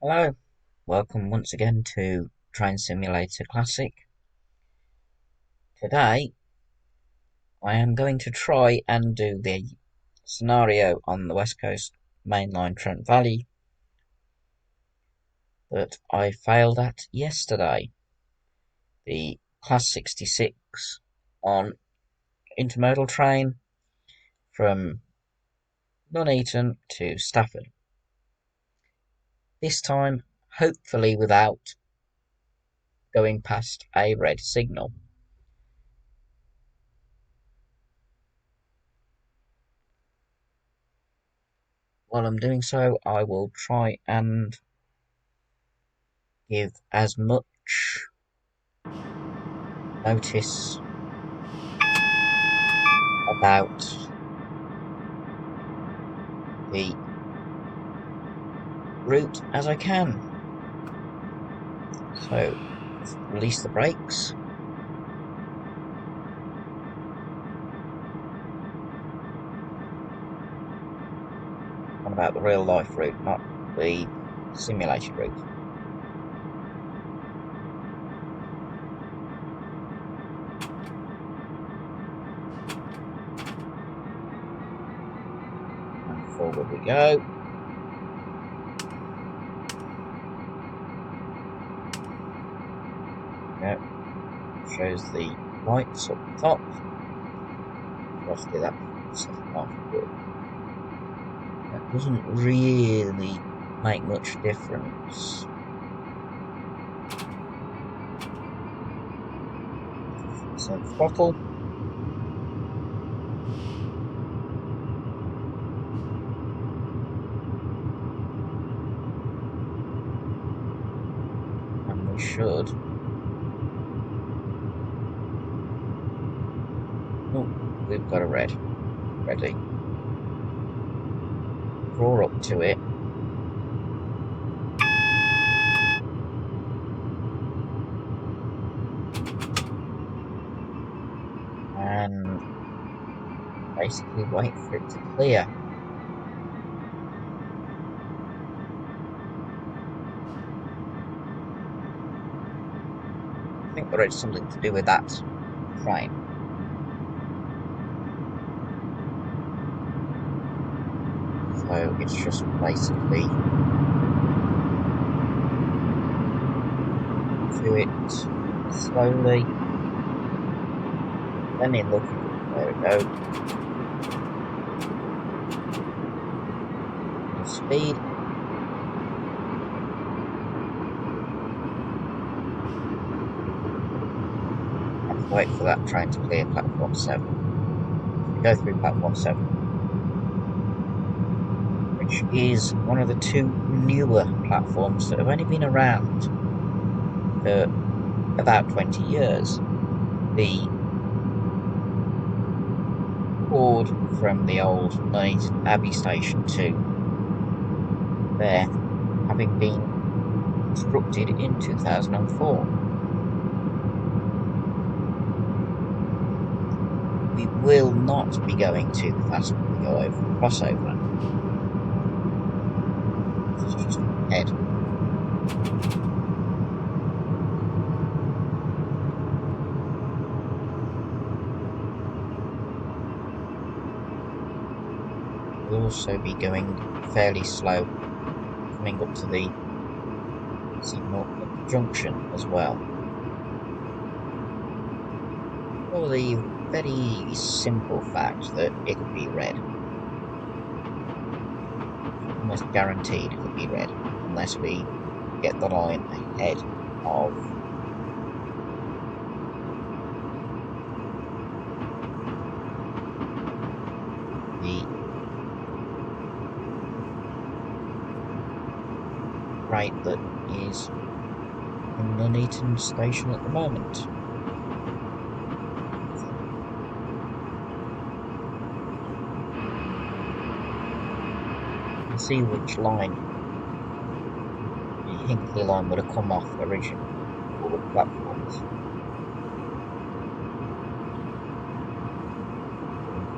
Hello, welcome once again to Train Simulator Classic. Today I am going to try and do the scenario on the West Coast Mainline Trent Valley that I failed at yesterday. The Class 66 on intermodal train from Nuneaton to Stafford. This time, hopefully without going past a red signal. While I'm doing so, I will try and give as much notice about the route as I can. So, release the brakes. On about the real life route, not the simulation route. And forward we go. Yep. Shows the lights up the top. I'll have to do that second half, but that doesn't really make much difference. So throttle. And we should. Oh, we've got a red. Ready. Draw up to it. And basically wait for it to clear. I think there is something to do with that train. So it's just basically do it slowly. Let me look. There we go. And speed. I have to wait for that train to clear platform 7. We go through platform 7, which is one of the two newer platforms that have only been around for about 20 years. The chord from the old Nuneaton Abbey station to there, having been constructed in 2004. We will not be going too fast when we go over the crossover. It's just ahead. We'll also be going fairly slow coming up to the signal at the junction as well. For the very simple fact that it'll be red. Almost guaranteed it'll be red, unless we get the line ahead of the rate that is in the Nuneaton station at the moment. See which line the Hinkley line would have come off originally for the platforms.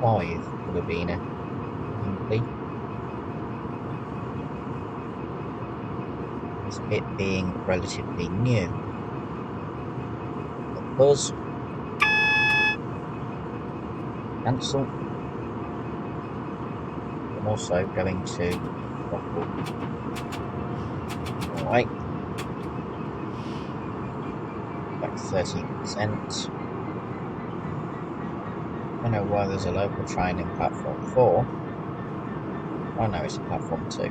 5 would have been a Hinkley. this bit being relatively new. The buzz, cancel. I'm also going to throttle. Alright. Back to 13%. I don't know why there's a local train in platform 4. Oh no, it's in platform 2.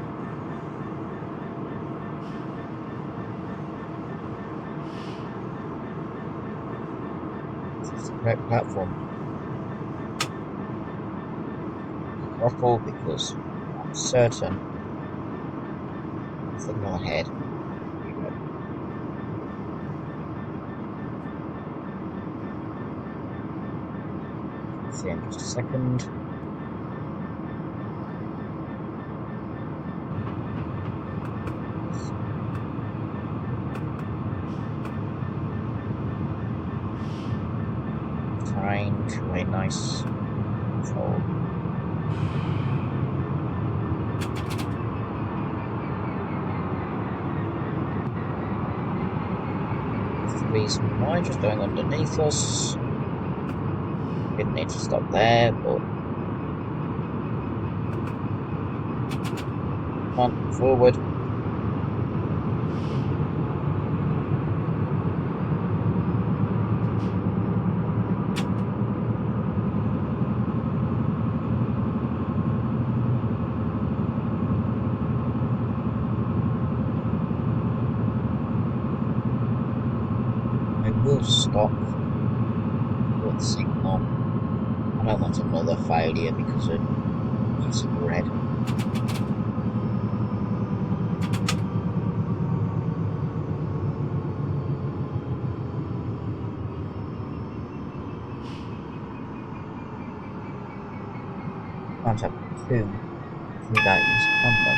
This is the correct platform. Throttle because I'm certain signal ahead. See in just a second. Terrain to a nice control. The reason why just going underneath us. Didn't need to stop there, but come on, forward. I will stop for the signal. I don't want another failure because of using red. Can't have two days, can we?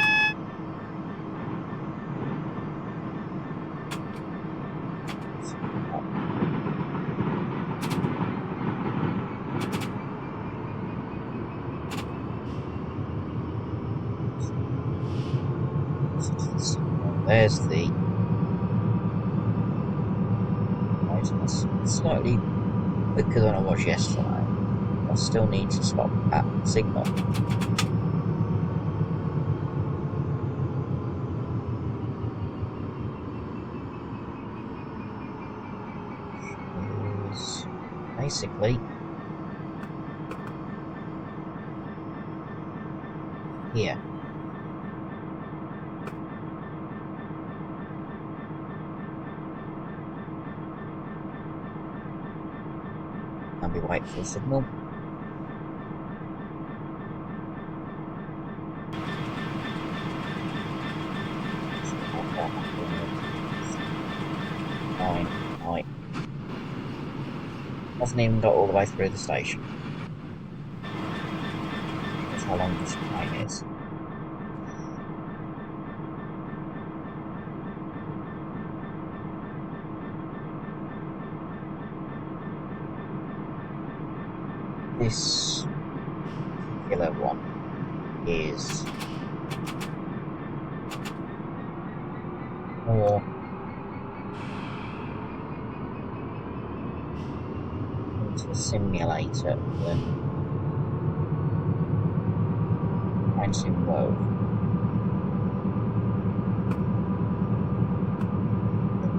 There's the brightness. Slightly quicker than I was yesterday. I still need to stop at signal. Is basically here. And we wait for the signal. Nine. Hasn't even got all the way through the station. That's how long this train is. This particular one is more into a simulator than Train Sim World.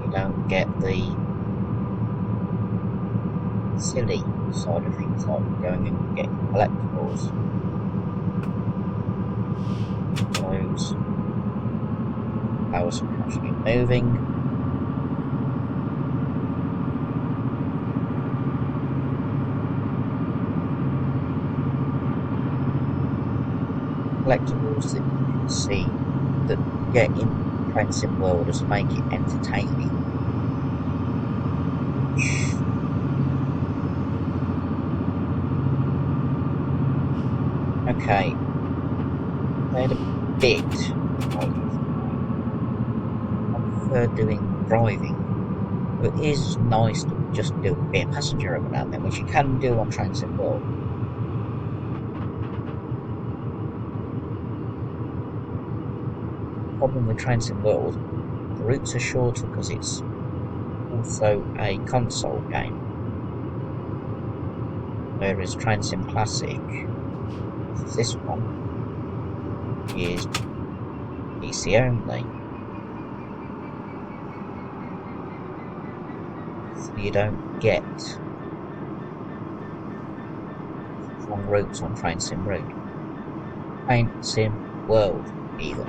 You don't get the silly side of things like going and getting collectibles. Those powers are actually moving. Collectibles that you can see that get in Train Sim World to make it entertaining. Okay, they had a bit. I prefer doing driving. It is nice to just do a bit of passenger every now and then, which you can do on Train Sim World. The problem with Train Sim World The routes are shorter because it's also a console game, whereas Train Sim Classic, this one, is PC only. So you don't get long routes on Train Sim Route. Train Sim World, either.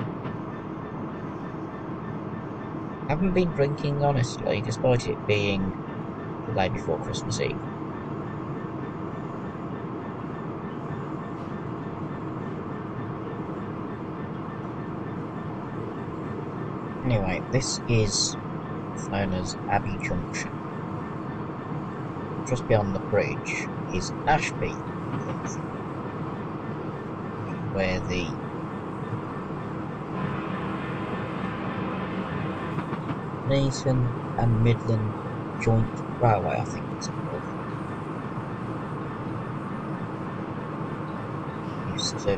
I haven't been drinking, honestly, despite it being the day before Christmas Eve. Anyway, this is known as Abbey Junction. Just beyond the bridge is Ashby Junction, where the Nuneaton and Midland Joint Railway, I think it's called, used to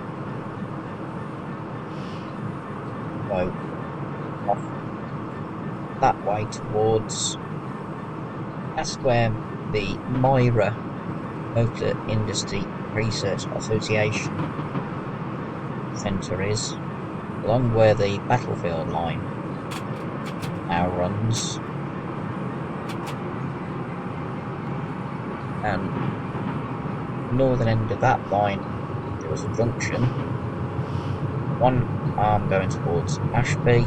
go off that way towards, that's where the Myra Motor Industry Research Association Centre is, along where the Battlefield Line now runs, and northern end of that line there was a junction, one arm going towards Ashby,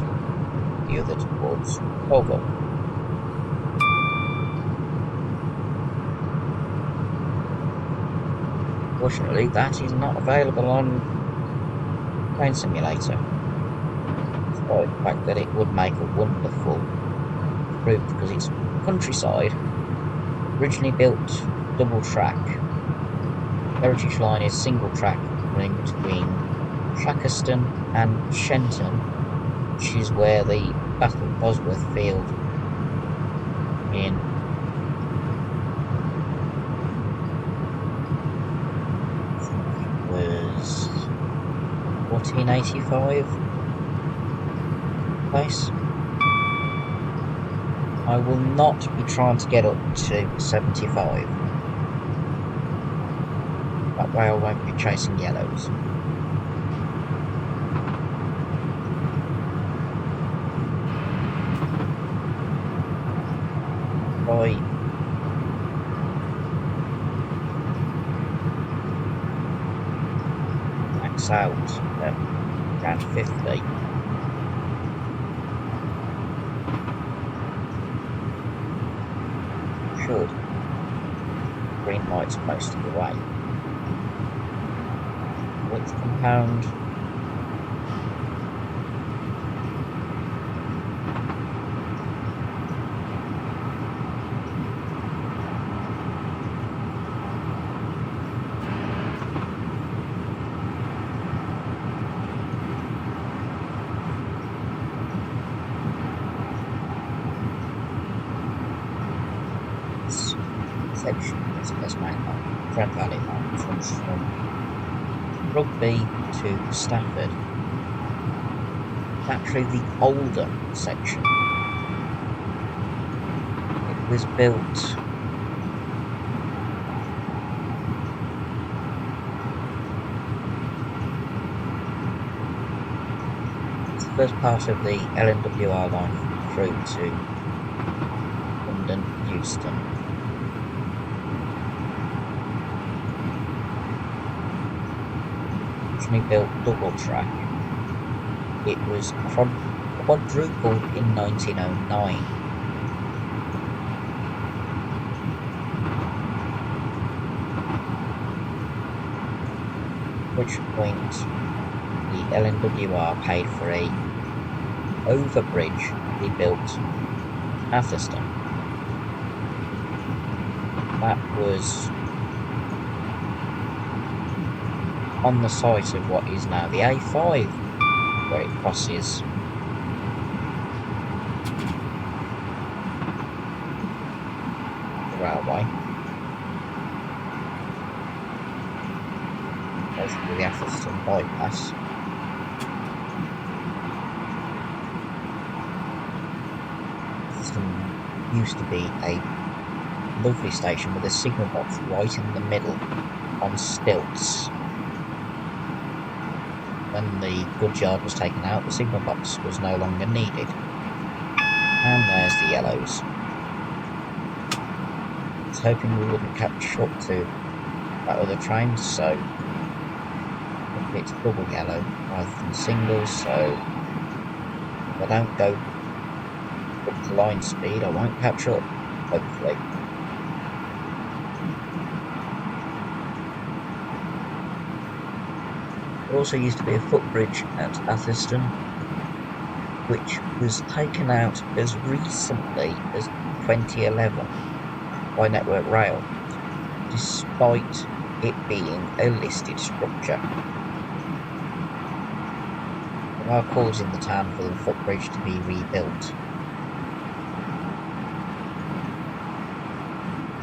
the other towards Colville. Fortunately, that is not available on Train Simulator, despite the fact that it would make a wonderful route because it's countryside, originally built double track. Heritage Line is single track running between Shackeston and Shenton, which is where the Battle of Bosworth Field in was 1485 place. I will not be trying to get up to 75. That way I won't be chasing yellows. Right. Max out at around 50. Should. Green light's most of the way. Width compound. Section is West Coast Mainline, Trent Valley Line, runs from Rugby to Stafford. It's actually the older section. It was built it's the first part of the LNWR line through to London Euston. Built double track. It was quadrupled in 1909. At which point the LNWR paid for a overbridge to be built at Atherstone. That was on the site of what is now the A5, where it crosses the railway. Goes through the Atherstone bypass. used to be a lovely station with a signal box right in the middle on stilts. When the goods yard was taken out, the signal box was no longer needed. And there's the yellows. I was hoping we wouldn't catch up to that other train, so it's double yellow rather than single, so if I don't go up to line speed, I won't catch up, hopefully. There also used to be a footbridge at Atherstone, which was taken out as recently as 2011 by Network Rail, despite it being a listed structure. There are calls in the town for the footbridge to be rebuilt,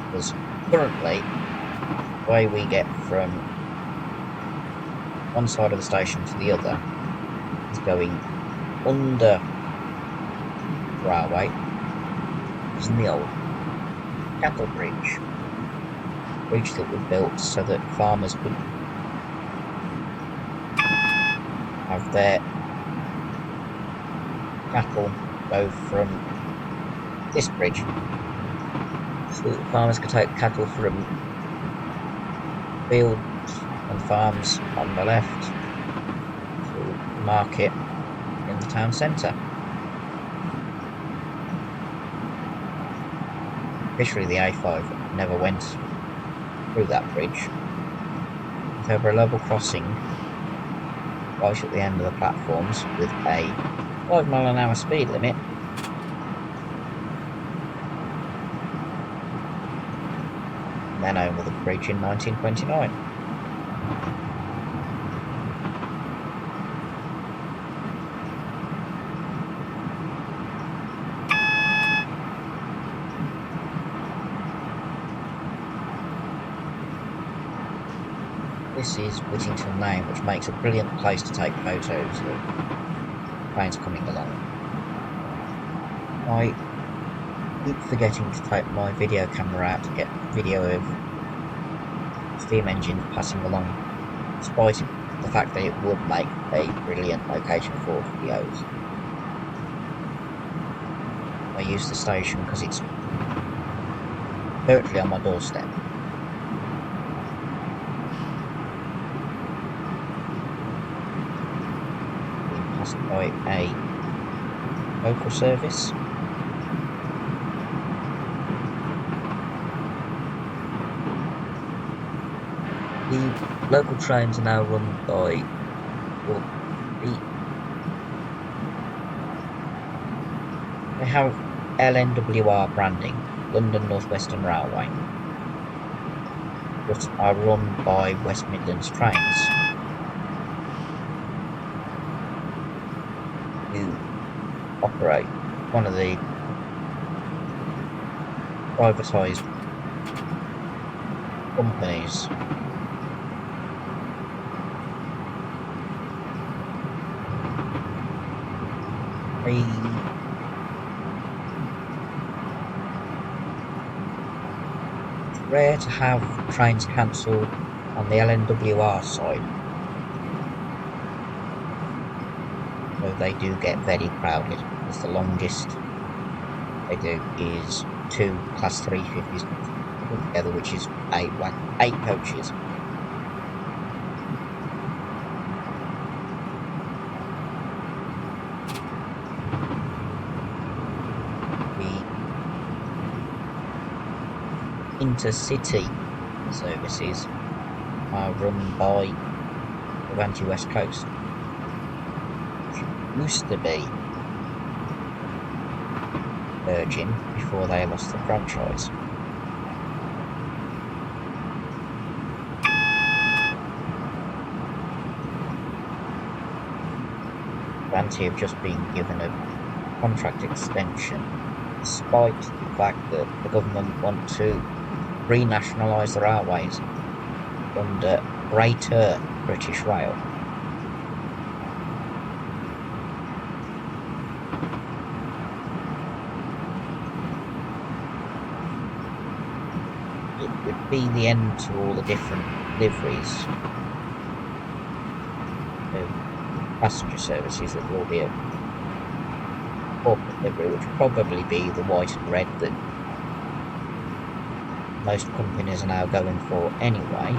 because currently the way we get from one side of the station to the other is going under railway, using the old cattle bridge that was built so that farmers could have their cattle go from this bridge, so that farmers could take cattle from fields and farms on the left to the market in the town centre. Officially, the A5 never went through that bridge. It's over a level crossing right at the end of the platforms with a 5 mile an hour speed limit. And then over the bridge in 1929. This is Whittington Lane, which makes a brilliant place to take photos of trains coming along. I keep forgetting to take my video camera out to get video of steam engines passing along, despite the fact that it would make a brilliant location for videos. I use the station because it's directly on my doorstep. By a local service. The local trains are now run by they have LNWR branding, London North Western Railway, but are run by West Midlands Trains, who operate one of the privatised companies It's rare to have trains cancelled on the LNWR side, though they do get very crowded, as the longest they do is 2 Class 350s together, which is 8 coaches. Intercity services are run by Avanti West Coast, which used to be Virgin before they lost the franchise. Avanti have just been given a contract extension, despite the fact that the government want to renationalise the railways under Greater British Rail. be the end to all the different liveries of passenger services. That will be a corporate livery, which will probably be the white and red that most companies are now going for anyway.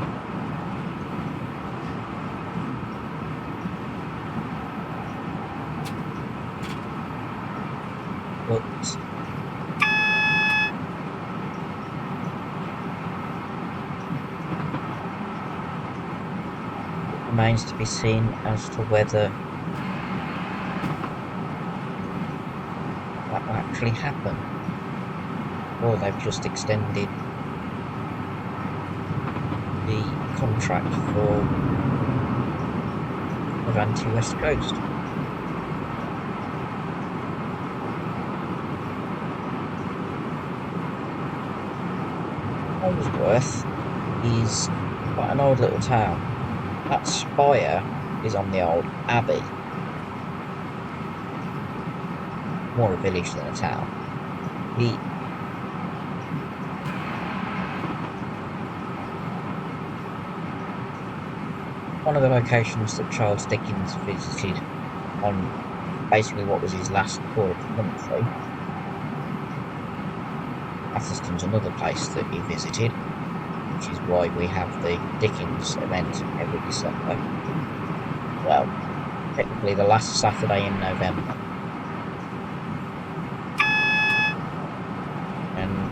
But it remains to be seen as to whether that will actually happen, or they've just extended the contract for Avanti West Coast. Holmesworth is quite an old little town. That spire is on the old abbey. More a village than a town. One of the locations that Charles Dickens visited on basically what was his last tour of the country. Atherstone's another place that he visited, which is why we have the Dickens event every December. Well, technically the last Saturday in November. And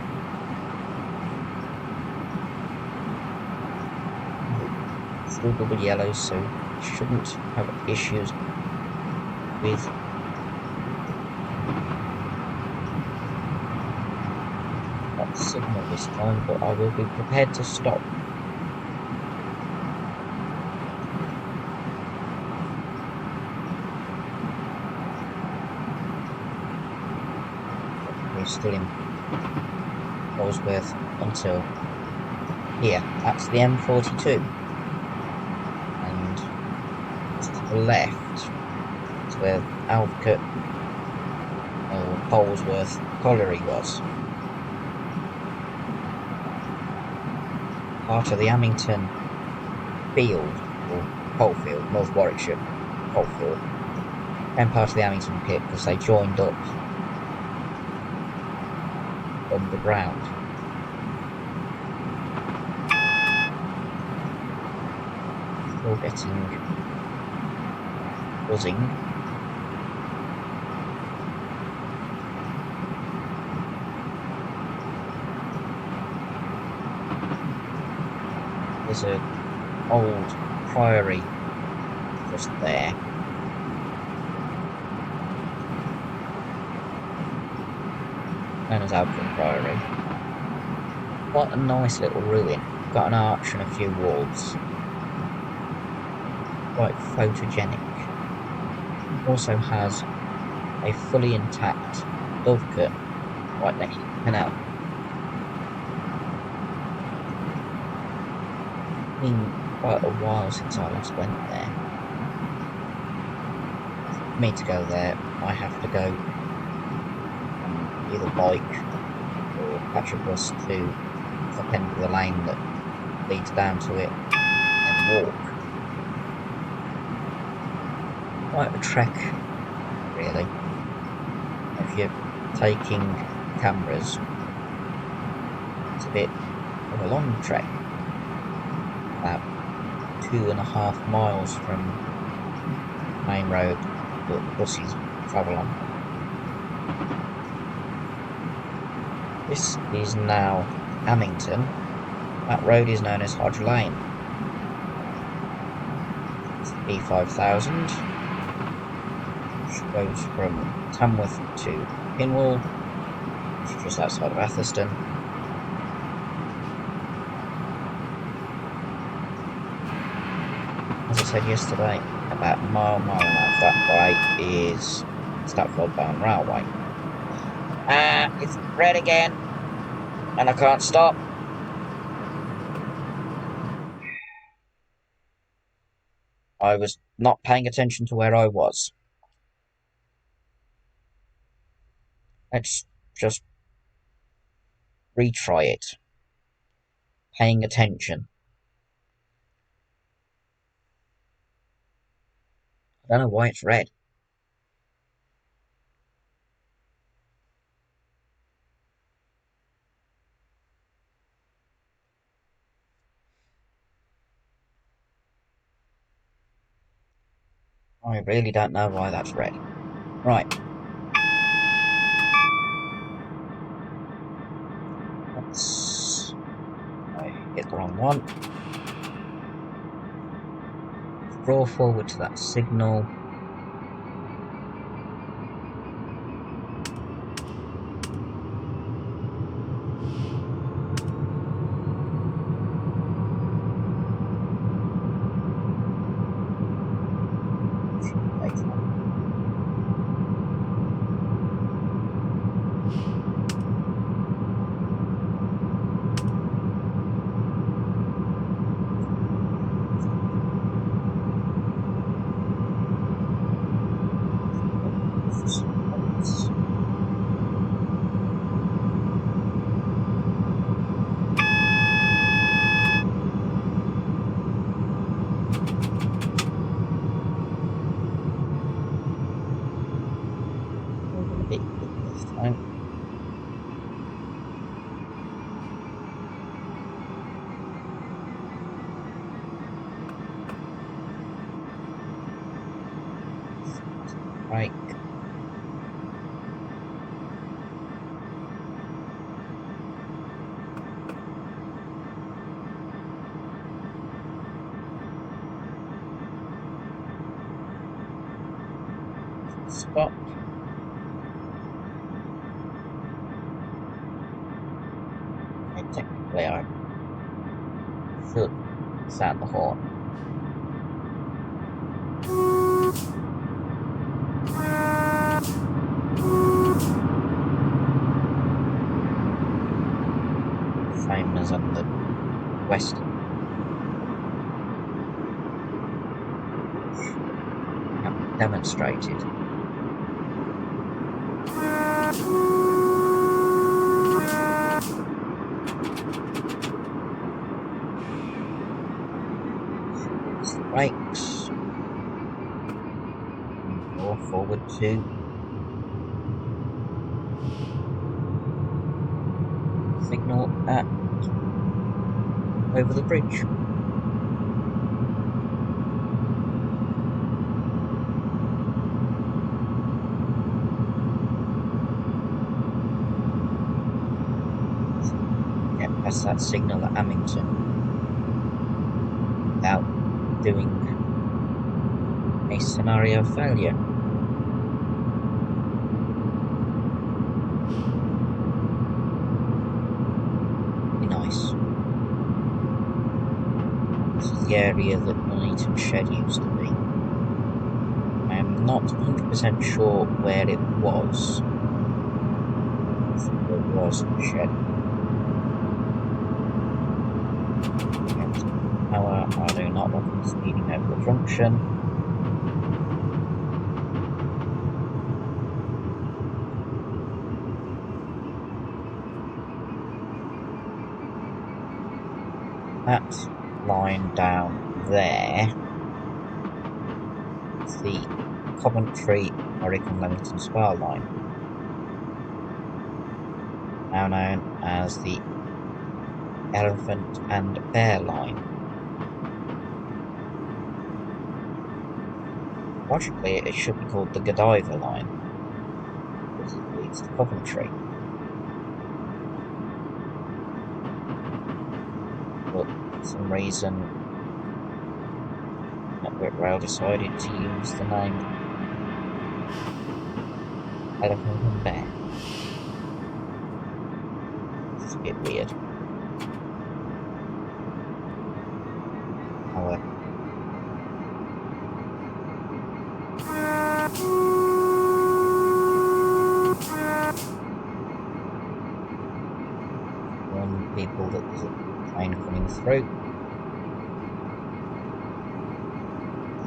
still double yellows, so shouldn't have issues with that signal this time, but I will be prepared to stop. We're still in Holmesworth until here. That's the M42. And just to the left is where Alvcote or Holmesworth Colliery was. Part of the Amington field, or coalfield, North Warwickshire coalfield, and part of the Amington pit because they joined up underground. Still getting buzzing. There's an old priory just there. Known as Alvcote Priory. Quite a nice little ruin. Got an arch and a few walls. Quite photogenic. Also has a fully intact dovecote right next to the canal. It's been quite a while since I last went there. For me to go there, I have to go either bike or catch a bus to the top end of the lane that leads down to it and walk. Quite a trek, really. If you're taking cameras, it's a bit of a long trek. About 2.5 miles from the main road that buses travel on. This is now Amington. That road is known as Hodge Lane. It's the B5000, which goes from Tamworth to Pinwell, which is just outside of Atherstone. As I said yesterday, about a mile and a half that way is Stafford bound railway. It's red again, and I can't stop. I was not paying attention to where I was. Let's just retry it. paying attention. I don't know why it's red. I really don't know why that's red. Right. I hit the wrong one. Draw forward to that signal. Moving a bit quick this time. Right. Stop. Okay, technically I should sound the horn. Same as on the western. Demonstrated. Brakes. Or forward to signal at over the bridge. Get past that signal at Amington without doing a scenario failure. Be nice. This is the area that Nuneaton Shed used to be. I am not 100% sure where it was. There was a shed. Power, I do not want them speeding over the junction. That line down there is the Coventry, Warwick and Leamington Spa line, now known as the Elephant and Bear line. Logically, it should be called the Godiva line, because it leads to Coventry. But for some reason, Network Rail decided to use the name Elephant and Bear. It's a bit weird. However, warn people that there's a train coming through.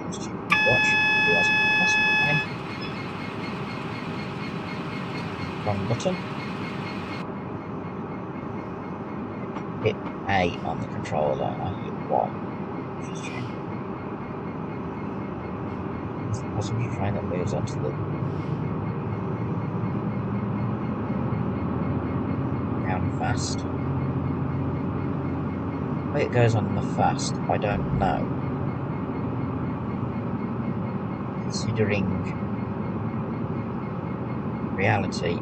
Just check his watch. He hasn't passed the train. Wrong button. hit A on the controller and I hit Y, which is changing. It's the passenger train that moves onto the down fast. Why it goes on the fast, I don't know. Considering reality,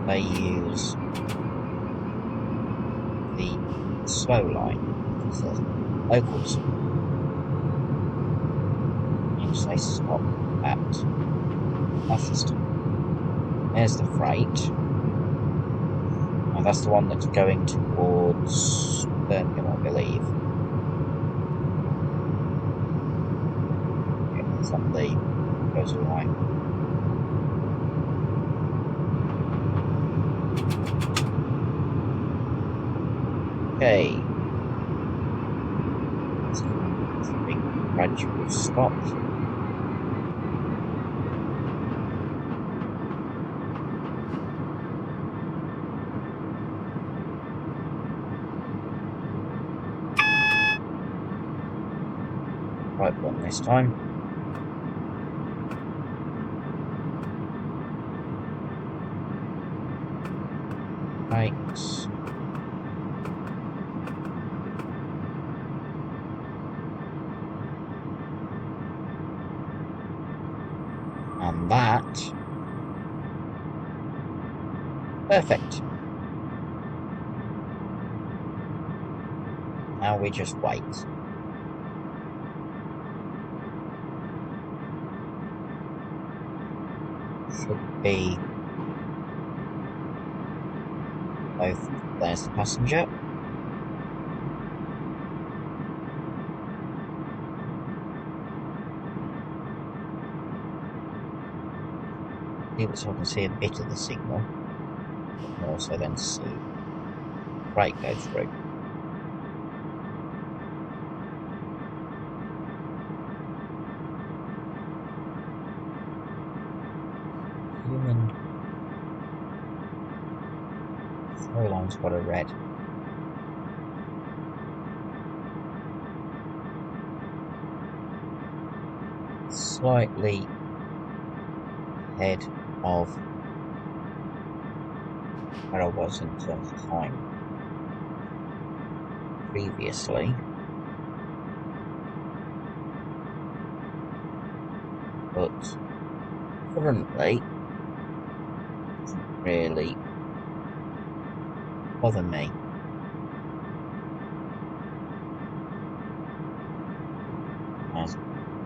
they use the slow line, because the locals means they stop at fastest. There's the freight. Now that's the one that's going towards Birmingham, I believe. It's on the coastal line. Okay. It's a big gradual stop. Right one this time. Right. And that. Perfect. Now we just wait. Should be both. There's the passenger. So I can see a bit of the signal, but I can also then see freight go through. Human slow line's got a red. Slightly ahead of where I was in terms of time previously, but currently doesn't really bother me. As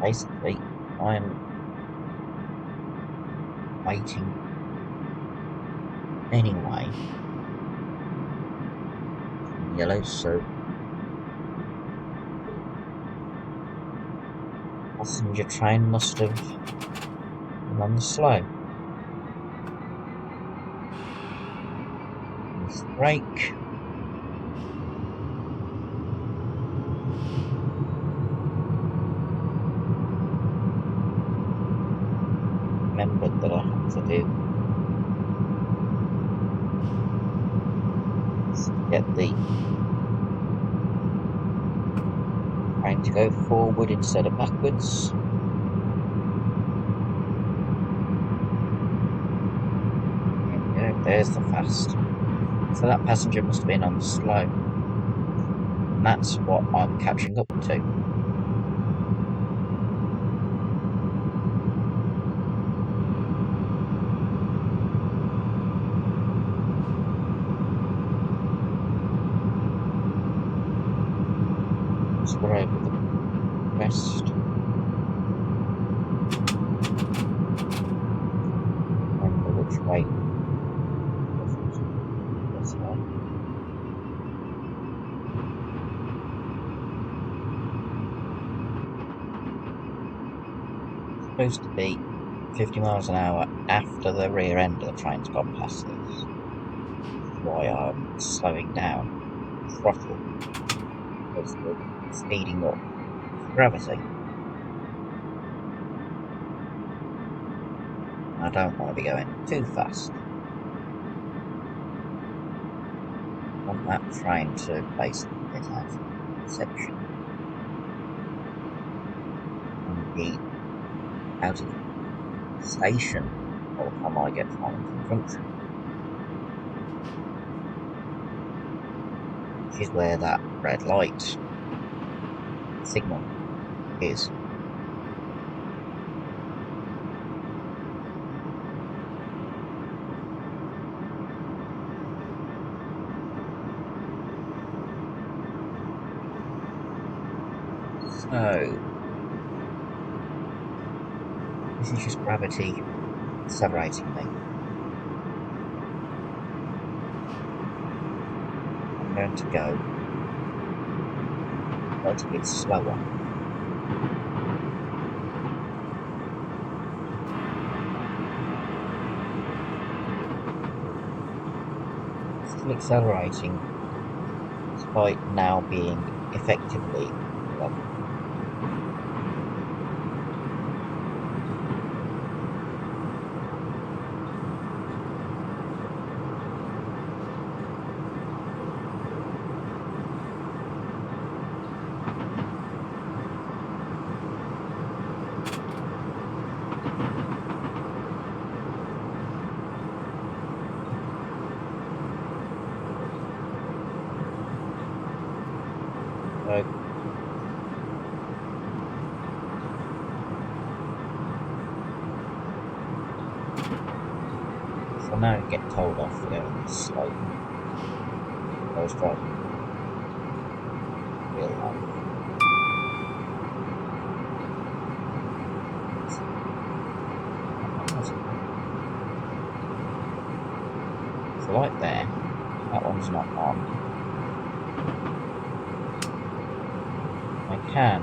basically I'm waiting anyway. Yellow, so passenger train must have been on the slow. There's the brake. Remembered that I had to do is get the train to go forward instead of backwards. There we go, there's the fast. So that passenger must have been on the slow. And that's what I'm catching up to. So we're over the crest. Remember which way. This way. It's supposed to be 50 miles an hour after the rear end of the train's gone past this. Which is why I'm slowing down. Throttle. Because we're speeding up. Gravity. I don't want to be going too fast. I want that train to basically get out of the section and be out of the station by the time I get to Arlington Junction, which is where that red light signal is. So, this is just gravity accelerating me. I'm going to go a little bit slower. Still accelerating, despite now being effectively level. So now I get told off for going this slow. I was driving real low. So right there, that one's not on. I can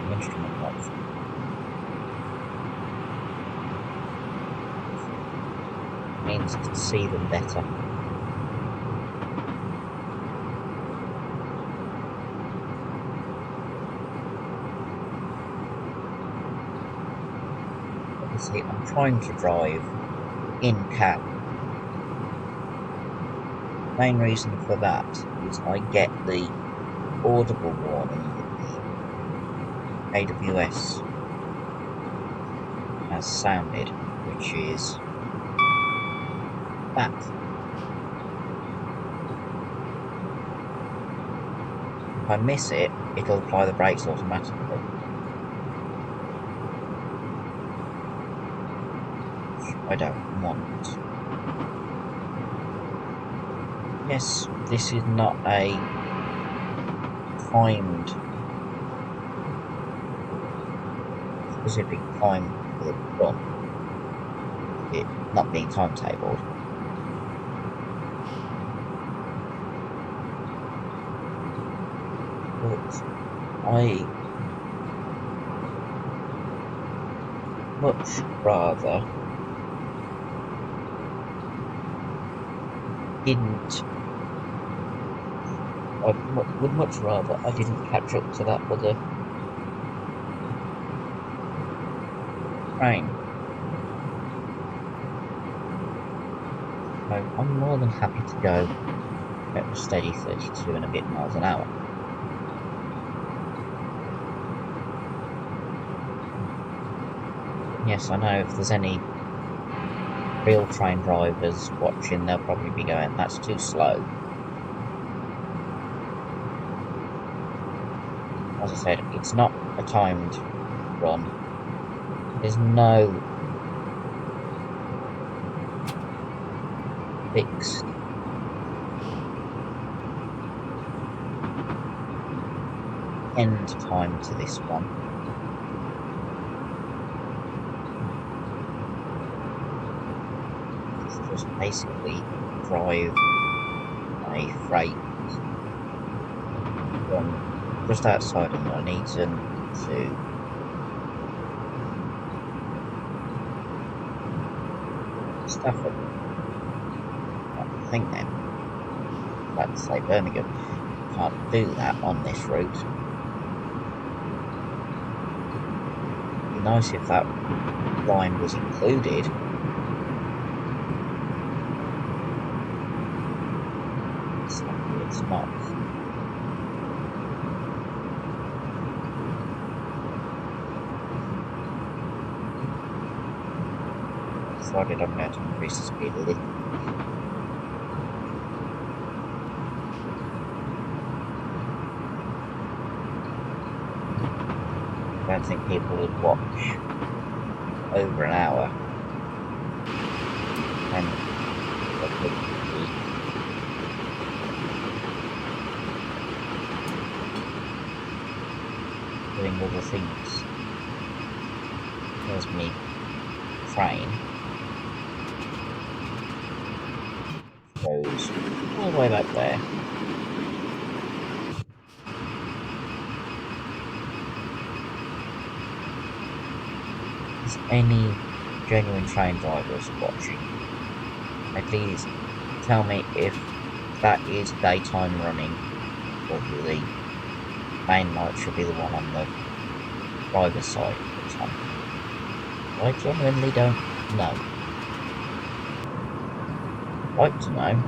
the instrument lights. Means to see them better. Obviously, I'm trying to drive in cab. Main reason for that is I get the audible warning that the AWS has sounded, which is that. If I miss it, it'll apply the brakes automatically. Which I don't want. Yes, this is not a timed, specific time for the run. It not being timetabled. But I much rather didn't. I would much rather I didn't catch up to that other train. So I'm more than happy to go at a steady 32 and a bit miles an hour. Yes, I know if there's any real train drivers watching, they'll probably be going, that's too slow. As I said, it's not a timed run. There's no fixed end time to this one. Just basically drive a freight from just outside of Nuneaton to Stafford. I think then, I'd like to say Birmingham. Can't do that on this route. It'd be nice if that line was included. not. Decided I'm going to increase the speed a little. I don't think people would watch over an hour and they could be doing other things. There's me train. Goes all the way back there. Is any genuine train drivers watching? At least tell me if that is daytime running, or the main light should be the one on the driver's side of the tunnel. I genuinely don't know. I'd like to know.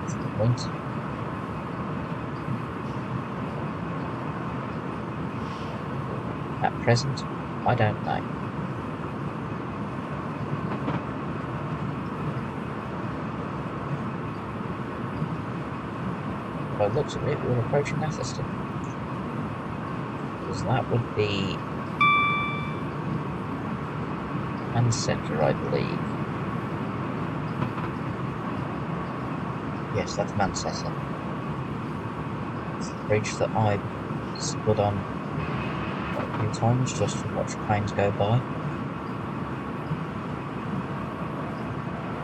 That's the point. At present, I don't know. By the looks of it, we're approaching Atherstone. Because that would be Manchester, I believe. Yes, that's Manchester. It's the bridge that I stood on quite a few times just to watch trains go by.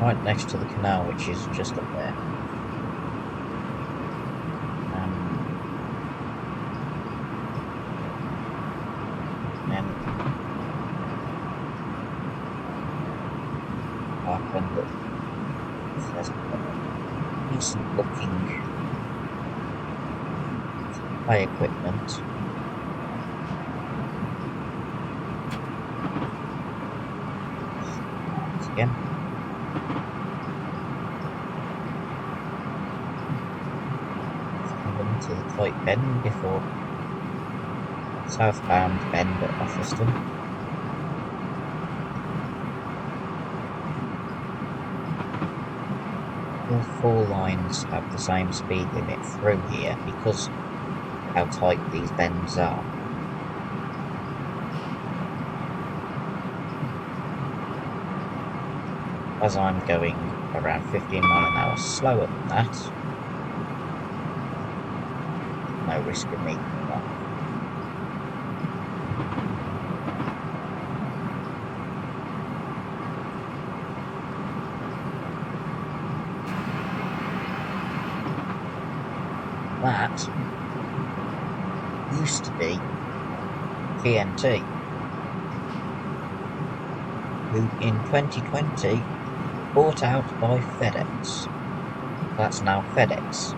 Right next to the canal, which is just up there. There's decent looking play equipment. Again. Coming into the tight bend before southbound bend at Atherstone. All four lines have the same speed limit through here because of how tight these bends are. As I'm going around 15 miles an hour slower than that, no risk of me coming off. That used to be TNT, who in 2020 bought out by FedEx. That's now FedEx.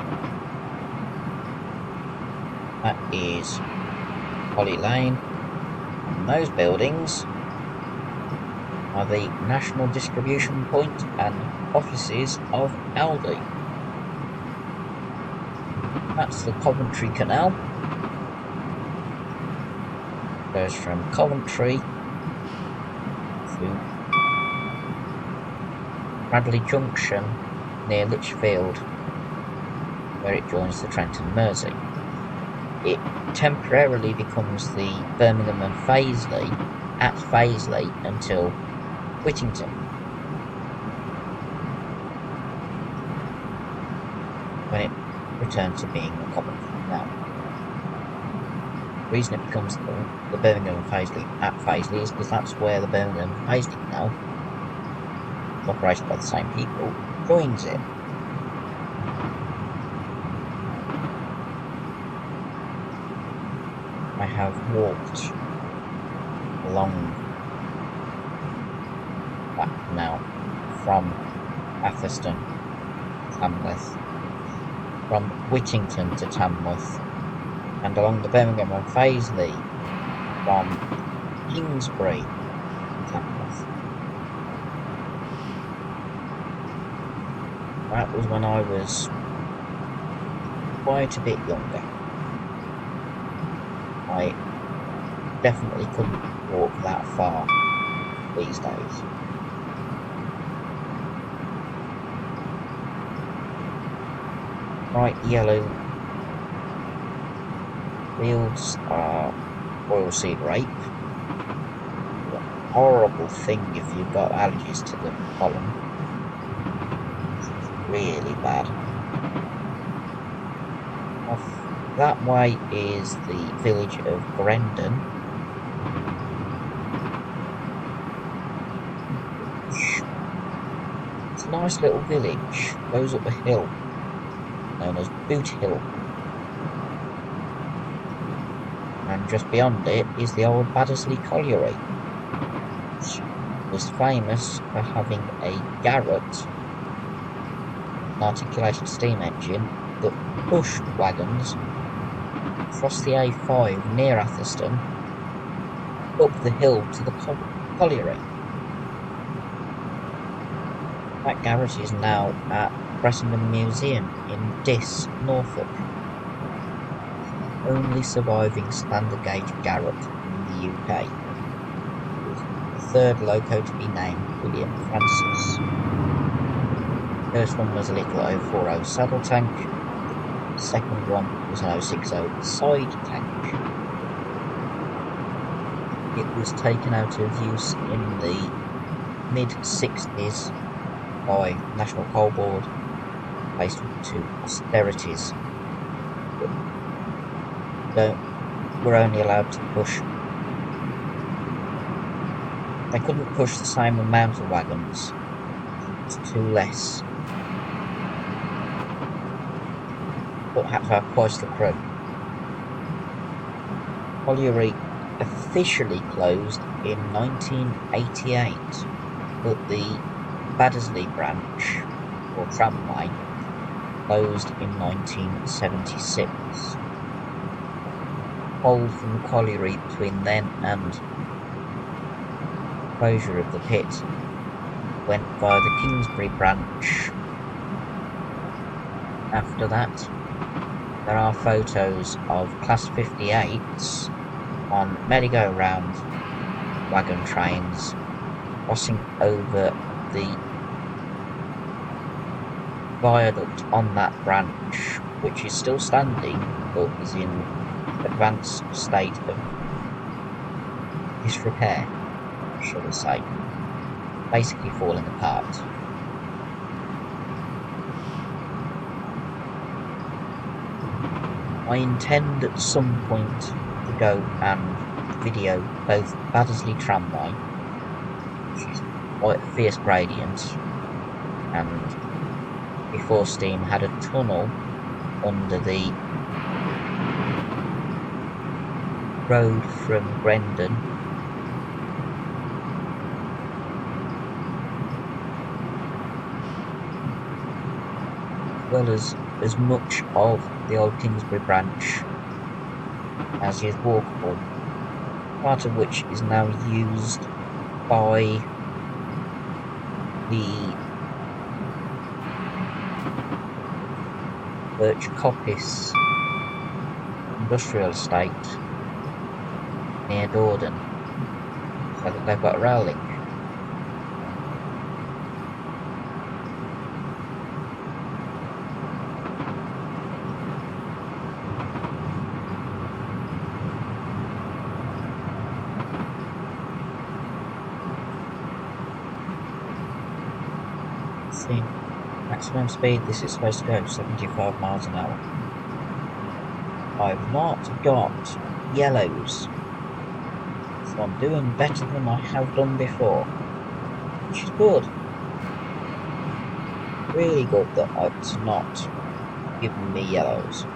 That is Holly Lane, and those buildings are the national distribution point and offices of Aldi. That's the Coventry Canal. Goes from Coventry to Bradley Junction near Lichfield, where it joins the Trent and Mersey. It temporarily becomes the Birmingham and Paisley at Paisley until Whittington, when it returns to being the Coventry Canal. The reason it becomes the Birmingham and Paisley at Paisley is because that's where the Birmingham and Paisley Canal, operated by the same people, joins it. I have walked along that canal from Atherstone, Tamworth, from Whittington to Tamworth, and along the Birmingham and Paisley from Kingsbury to Tamworth. That was when I was quite a bit younger, I definitely couldn't walk that far these days. Bright yellow fields are oilseed rape. A horrible thing if you've got allergies to the pollen. It's really bad. Off that way is the village of Grendon. It's a nice little village, goes up a hill, known as Boot Hill. And just beyond it is the old Baddesley Colliery, which was famous for having a Garrett, an articulated steam engine, that pushed wagons across the A5 near Atherstone up the hill to the colliery. That Garrett is now at Bressenden Museum in Diss, Norfolk. Only surviving standard gauge Garrett in the UK. The third loco to be named William Francis. The first one was a little 040 saddle tank. The second one was an 060 side tank. It was taken out of use in the mid-60s by National Coal Board, based to austerities. Were only allowed to push. They couldn't push the same amount of wagons. It's too less. But had to have twice the crew. Colliery officially closed in 1988, but the Baddesley branch, or tramway, closed in 1976. Hold from the colliery between then and closure of the pit went via the Kingsbury branch. After that, there are photos of Class 58s on merry-go-round wagon trains crossing over the viaduct on that branch, which is still standing but is in advanced state of disrepair, shall we say, basically falling apart. I intend at some point to go and video both Baddesley Tramway, which is quite a fierce gradient, and before steam had a tunnel under the road from Grendon as well as much of the old Kingsbury branch as is walkable, part of which is now used by the Birch Coppice industrial estate near Dordon, so that they've got a rail link. See, maximum speed, this is supposed to go 75 miles an hour. I've not got yellows, so I'm doing better than I have done before, which is good. Really good that it's not giving me yellows.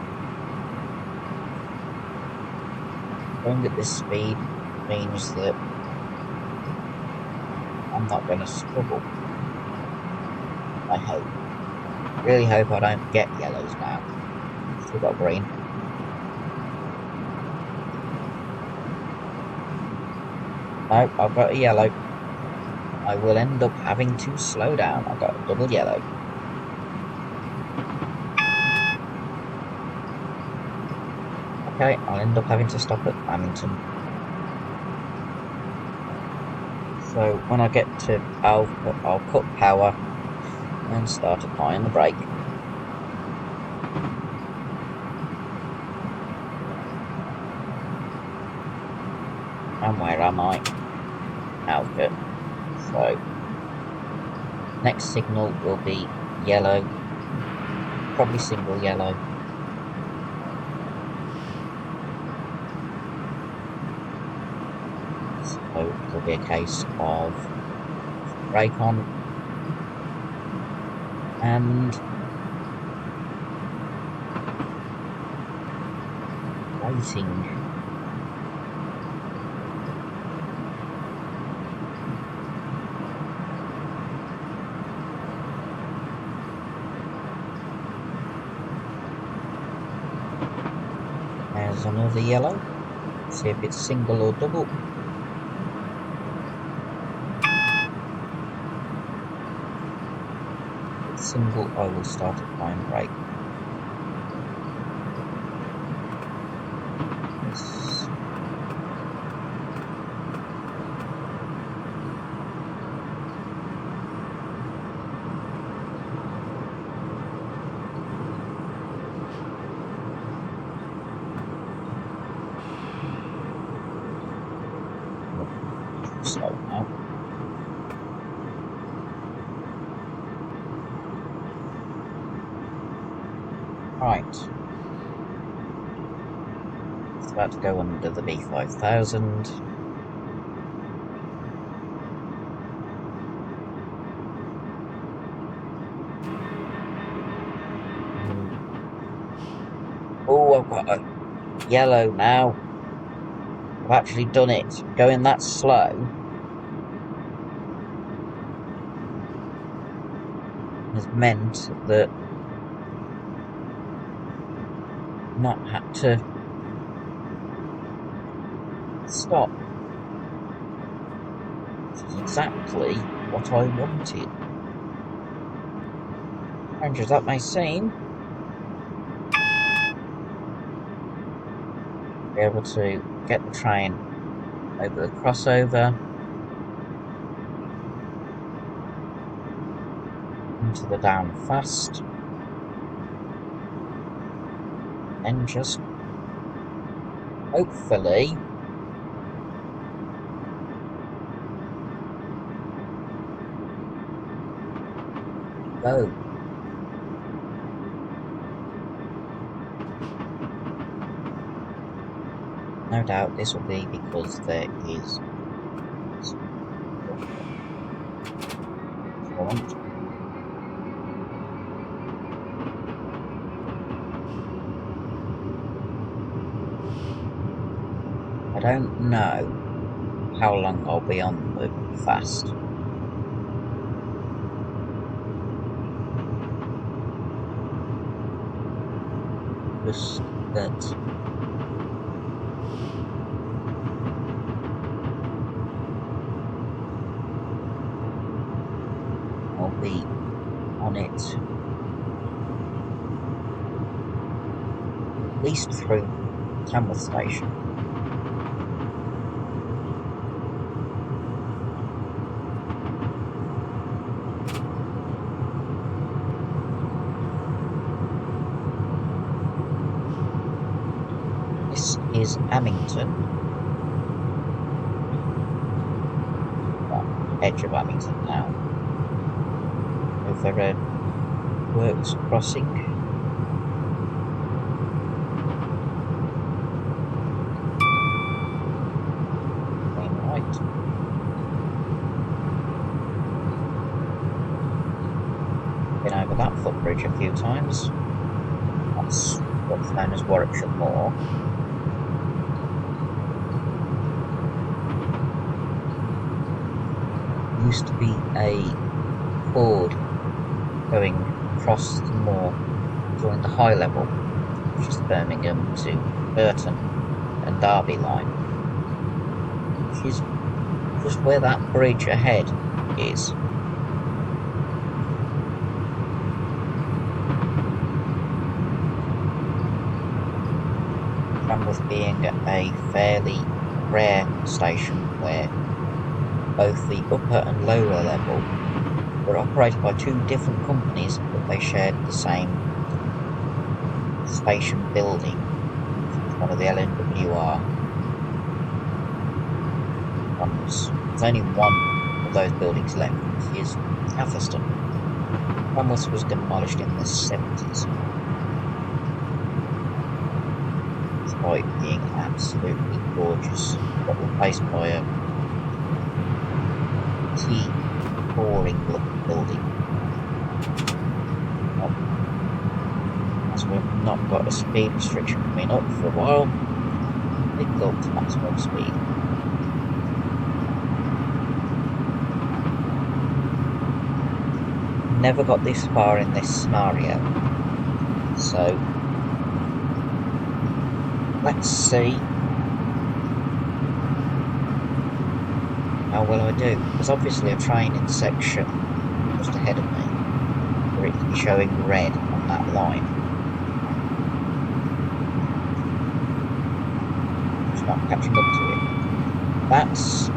Going at this speed means that I'm not going to struggle. I hope. Really hope I don't get yellows now. Still got green. No, I've got a yellow. I will end up having to slow down. I've got a double yellow. okay, I'll end up having to stop at Amington. So when I get to Alpha, I'll cut power and start applying the brake. And where am I? Alpha. So next signal will be yellow, probably single yellow. So it'll be a case of brake on and waiting. There's another yellow. See if it's single or double. If it's single, I will start applying brake. Yes. Slow now. Right. It's about to go under the B5000. Oh, I've got a yellow now. I've actually done it. Going that slow has meant that I've not had to stop. Which is exactly what I wanted. Strange as that may seem, be able to get the train over the crossover into the down fast and just hopefully go. No doubt this will be because there is front. I don't know how long I'll be on the fast. Just that I'll be on it at least through Tamworth Station. This is Amington. Well, edge of Amington now. Over a works crossing. Going right. Been over that footbridge a few times. That's what's known as Warwickshire Moor. Used to be a ford going across the moor during the high level, which is Birmingham to Burton and Derby line, which is just where that bridge ahead is. Tamworth being a fairly rare station where both the upper and lower level were operated by two different companies, but they shared the same station building. It's one of the LNWR ones. There's only one of those buildings left, which is Atherstone. Tamworth was demolished in the 70s. Despite being absolutely gorgeous, but replaced by a tea boring looking building. As we've not got a speed restriction coming up for a while, they go up to maximum speed. Never got this far in this scenario, so let's see how well I do. There's obviously a training section just ahead of me where it can be showing red on that line. Just not catching up to it. That's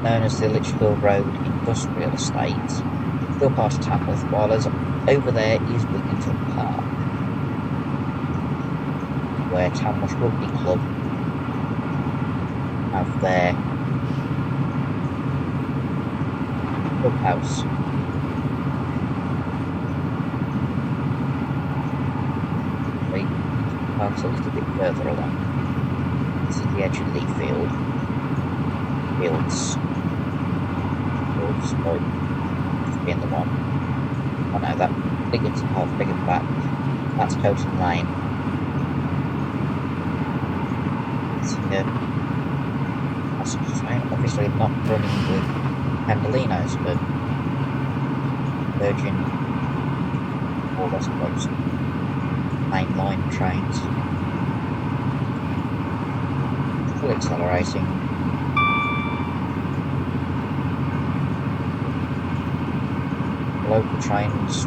known as the Litchfield Road Industrial Estate, still part of Tamworth, while over there is Wigginton Park, where Tamworth Rugby Club have their clubhouse. Wigginton Park's a little bit further along. This is the edge of Lee Field. Fields, but being the one. Oh no, that Wigginton Park, bigger back. That's Coton Lane. Passenger train, obviously not running with Pendolinos, but Virgin or West Coast Mainline trains. Still accelerating. Local trains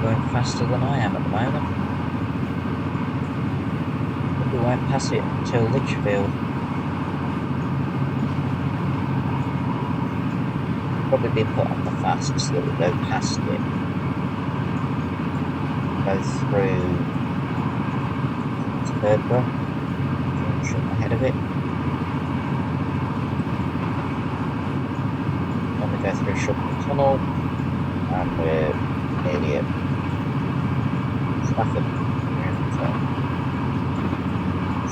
going faster than I am at the moment. We won't pass it until Litchfield. Probably be put on the fast so that we go past it. Go through Stafford, junction ahead of it. Then we go through Shupton Tunnel, and we're nearly at Stafford.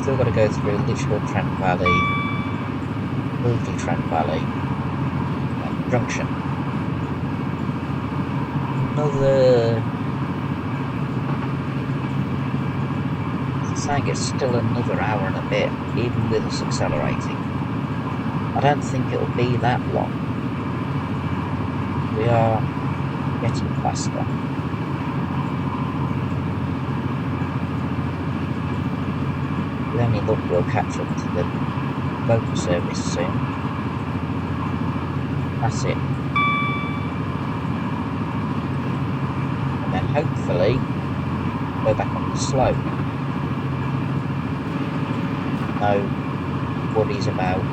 Still got to go through Litchfield, Trent Valley, Rugeley, Trent Valley, and Junction. Saying it's still another hour and a bit, even with us accelerating. I don't think it'll be that long. We are getting faster. With any luck, we'll catch up to the local service soon. That's it. And then hopefully go back on the slope. No worries about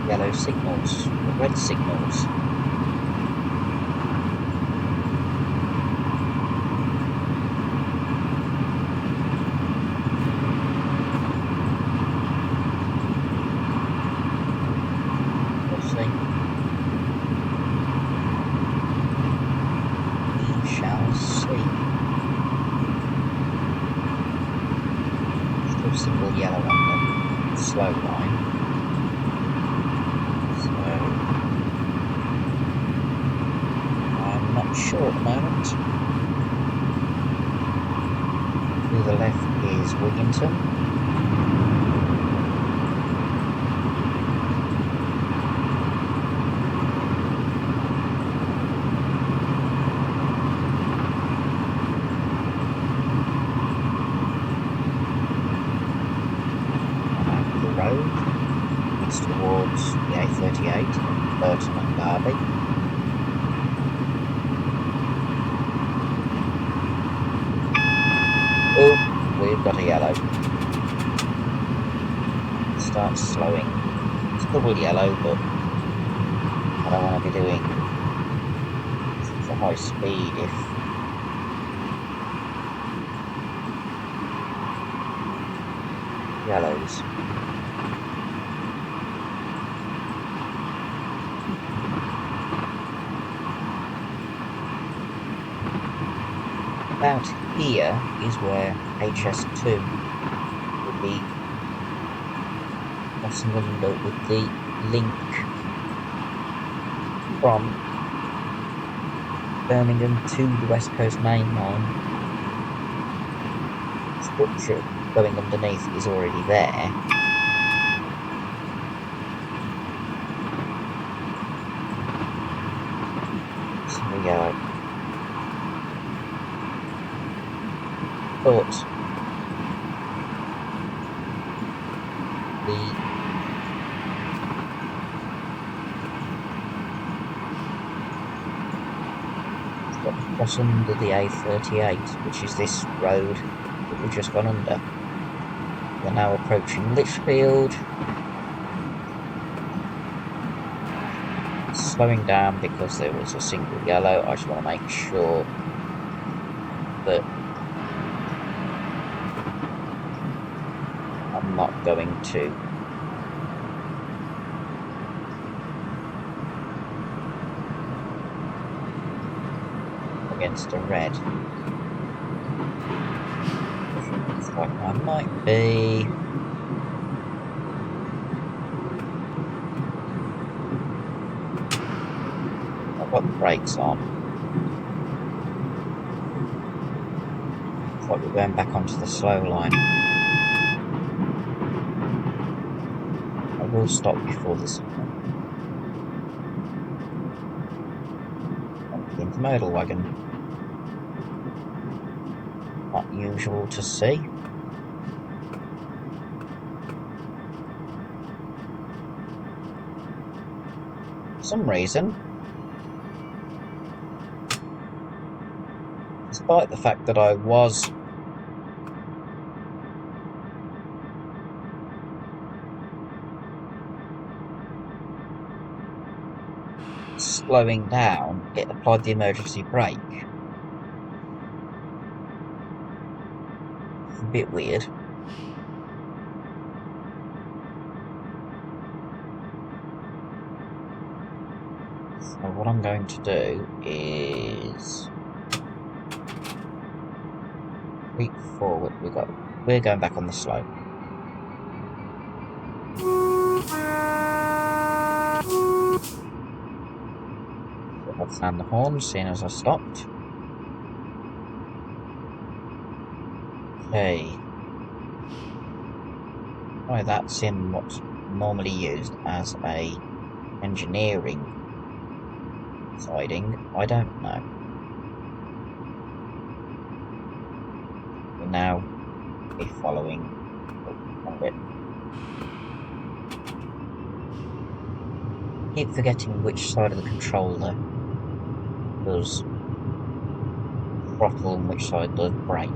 yellow signals or red signals. Single yellow on the slow line, so I'm not sure at the moment. To the left is Wigginton. Towards the A38, Burton and Derby. Oh, we've got a yellow. Start slowing. It's double yellow, but I don't want to be doing such a high speed if yellows. About here is where HS2 will be crossing under with the link from Birmingham to the West Coast Mainline. Structure going underneath is already there. So we go. But it's got to cross under the A38, which is this road that we've just gone under. We're now approaching Lichfield. Slowing down because there was a single yellow. I just want to make sure that I'm not going to against a red. Looks like I might be. I've got the brakes on. Looks like we're going back onto the slow line. I will stop before this intermodal wagon. Not usual to see. For some reason, despite the fact that I was slowing down, it applied the emergency brake. It's a bit weird. So what I'm going to do is creep forward. We're going back on the slope. So I've found the horn, seeing as I stopped. Okay. Why that's in what's normally used as a engineering siding, I don't know. We'll now be following it. Keep forgetting which side of the controller does throttle and which side does brake.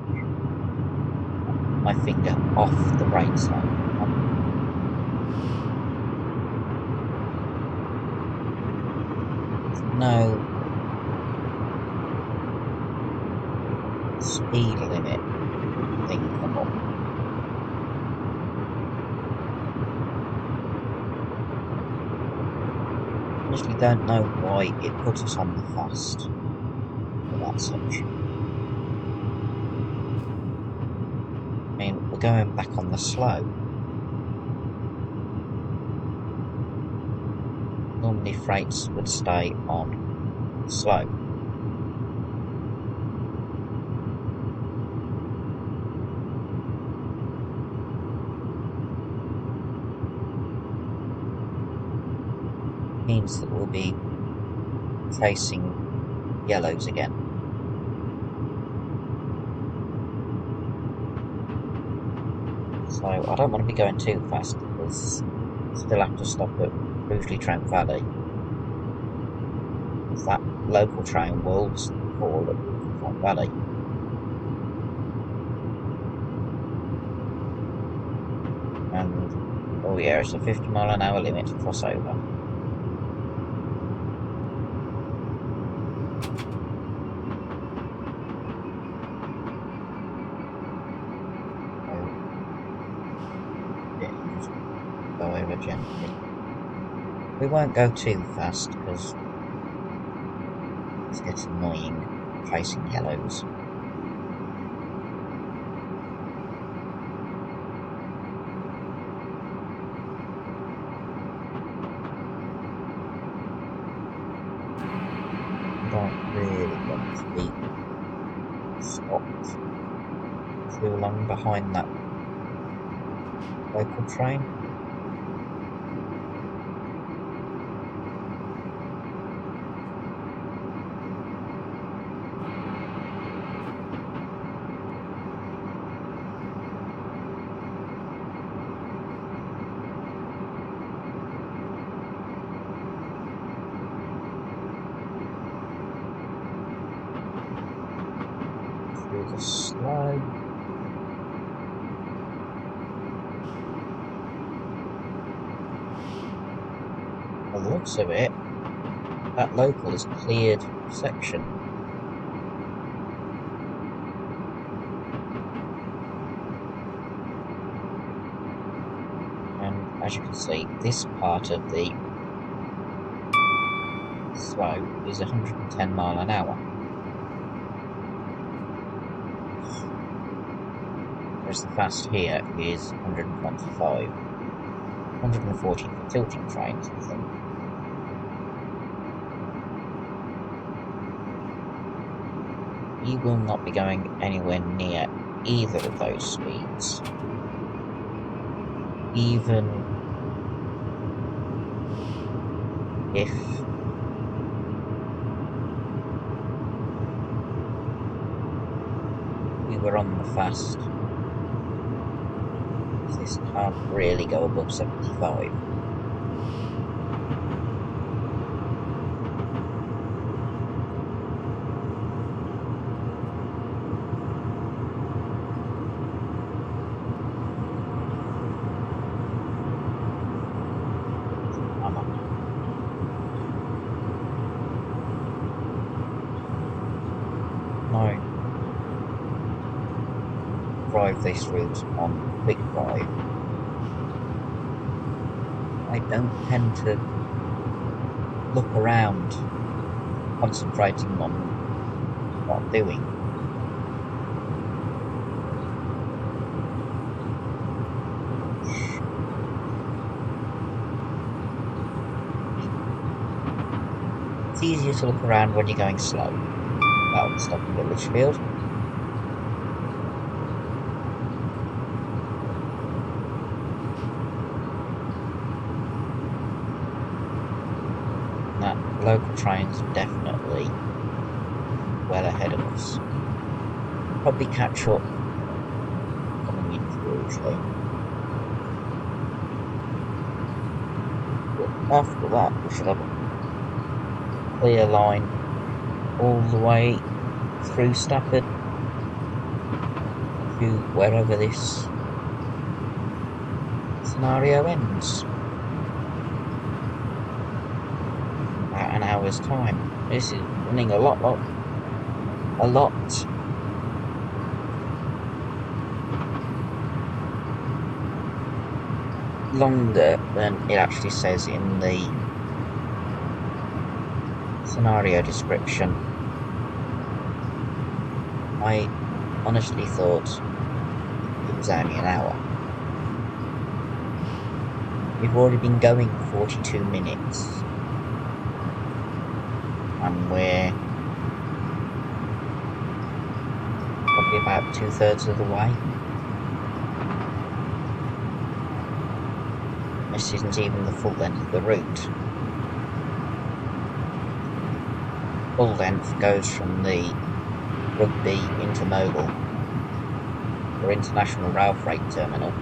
My finger off the brake side. No speed limit thing come up. Honestly don't know why it put us on the fast for that section. I mean, we're going back on the slow. Normally freights would stay on slow. Means that we'll be chasing yellows again. So I don't want to be going too fast because I still have to stop at Rugeley Trent Valley. Because that local train will call at Trent Valley. And oh yeah, it's a 50-mile-an-hour limit to cross over. Yeah, just go over gently. We won't go too fast because it gets annoying chasing yellows. Don't really want to be stopped too long behind that local train. Through the slow. By the looks of it, that local is cleared section. And as you can see, this part of the slow is 110 mile an hour. Whereas the fast here is 125. 140 for tilting trains, I think. You will not be going anywhere near either of those speeds. Even if we were on the fast, this can't really go above 75. No. Drive this route on quick drive. I don't tend to look around, concentrating on what I'm doing. It's easier to look around when you're going slow. Well, stopping at Lichfield. That local train's definitely well ahead of us. Probably catch up coming in through. But after that, we should have a clear line all the way through Stafford to wherever this scenario ends. About an hour's time. This is running a lot longer than it actually says in the scenario description. I honestly thought it was only an hour. We've already been going 42 minutes. And we're probably about 2/3 of the way. This isn't even the full length of the route. Full length goes from the Rugby Intermodal or International Rail Freight Terminal,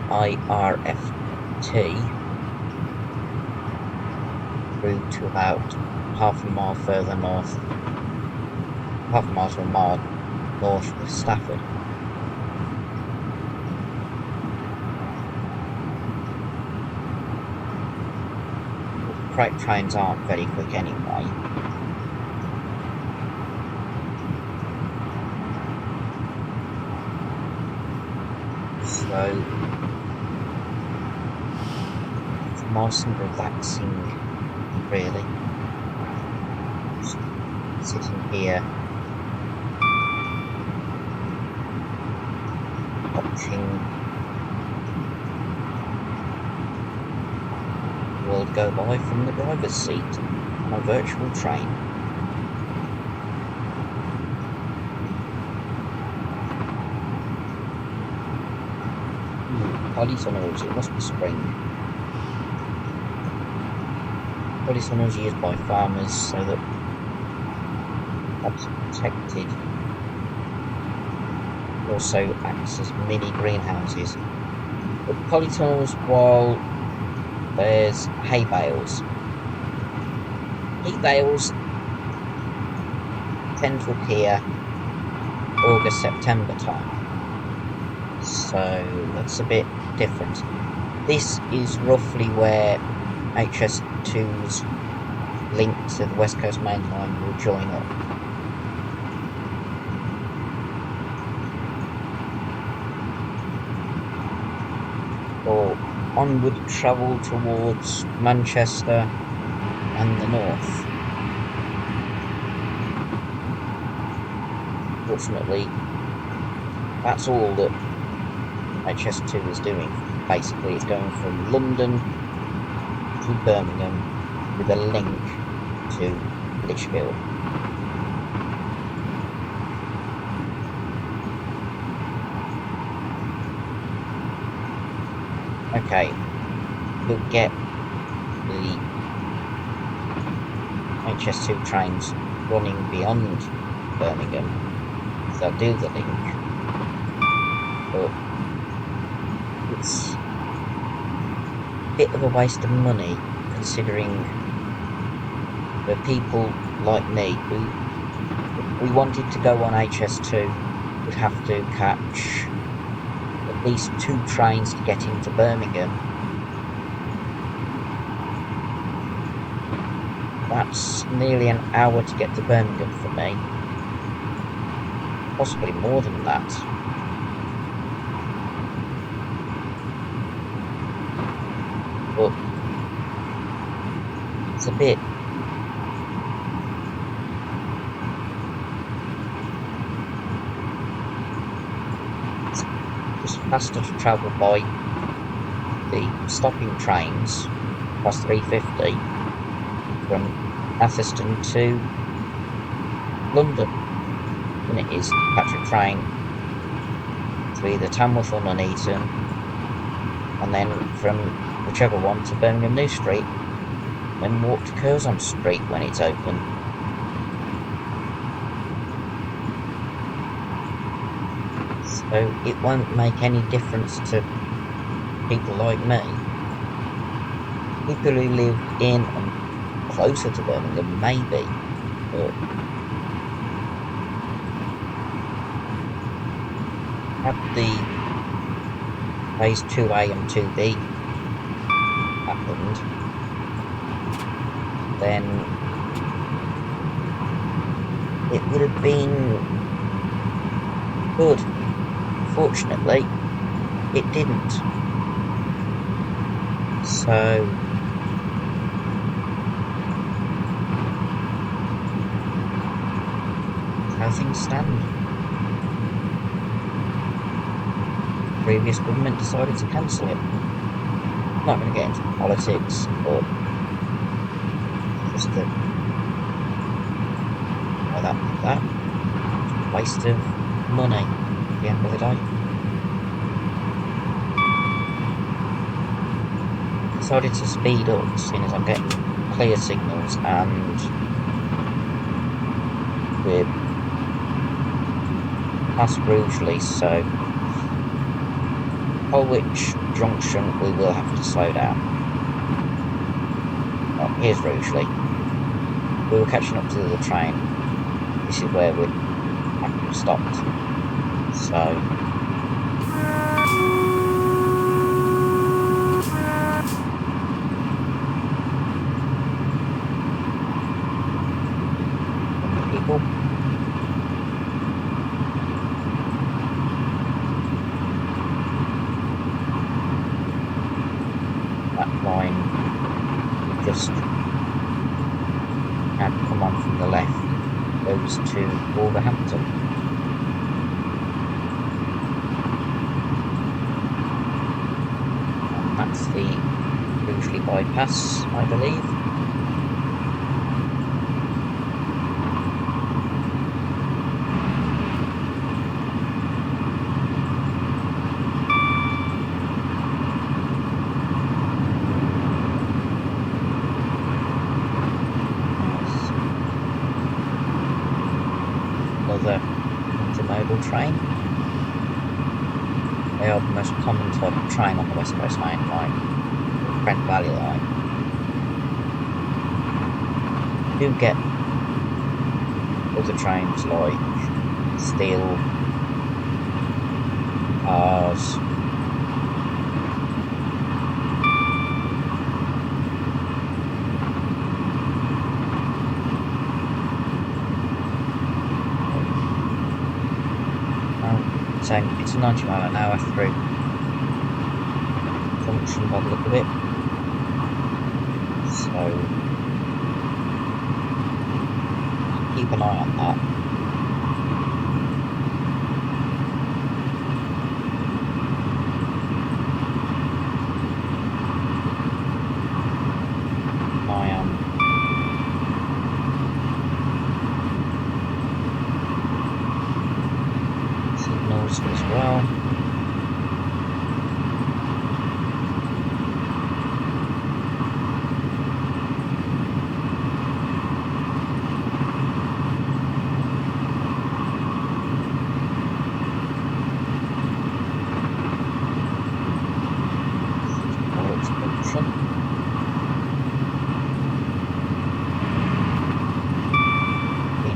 EIRFT, through to about half a mile further north, half a mile to a mile north of Stafford. freight trains aren't very quick anyway. So it's nice and relaxing, really. Just sitting here watching the world go by from the driver's seat on a virtual train. Polytunnels, it must be spring. Polytunnels used by farmers so that that's protected. Also acts as mini greenhouses. But polytunnels, while there's hay bales. Hay bales tend to appear August, September time. So that's a bit different. This is roughly where HS2's link to the West Coast Mainline will join up. Or onward travel towards Manchester and the north. Fortunately, that's all that HS2 is doing. Basically, it's going from London to Birmingham with a link to Lichfield. Okay, we'll get the HS2 trains running beyond Birmingham, so they'll do the link, but it's a bit of a waste of money considering the people like me who, if we wanted to go on HS2, would have to catch at least 2 trains to get into Birmingham. That's nearly an hour to get to Birmingham for me. Possibly more than that. But it's a bit faster to travel by the stopping trains past 350 from Atherstone to London than it is to catch a train to either Tamworth or Nuneaton, and then from whichever one to Birmingham New Street, then walk to Curzon Street when it's open. So it won't make any difference to people like me. People who live in and closer to Birmingham, maybe, but had the phase 2A and 2B happened, then it would have been good. Fortunately, it didn't. So how things stand. The previous government decided to cancel it. I'm not going to get into politics, but just that waste of money at the end of the day. Decided to speed up as soon as I'm getting clear signals, and we're past Rugeley, so Holwich Junction we will have to slow down. Oh, here's Rugeley. We were catching up to the train. This is where we have stopped. So bypass, I believe. Another intermodal train. They are the most common type of train on the West Coast Mainline, the Trent Valley Line. You do get other trains like steel cars, saying it's 90 mile an hour through function by the look of it. So keep an eye on that. I am signals as well.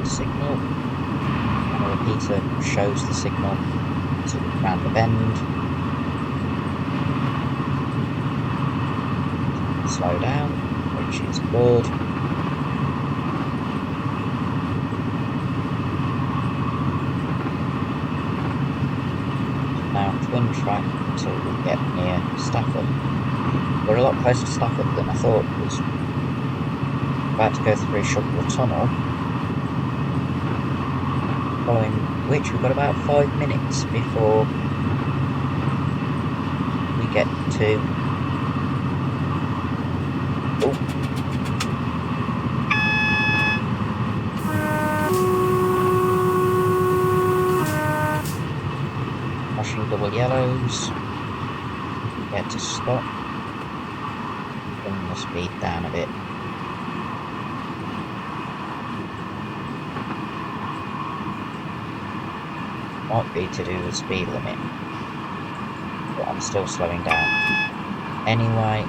Signal, and a repeater shows the signal to round the bend. Slow down, which is good. Now twin track until we get near Stafford. We're a lot closer to Stafford than I thought, because we're about to go through Shuttle Tunnel, following which we've got about 5 minutes before we get to flashing double yellows. Get to stop, bring the speed down a bit. Might be to do with speed limit, but I'm still slowing down. Anyway,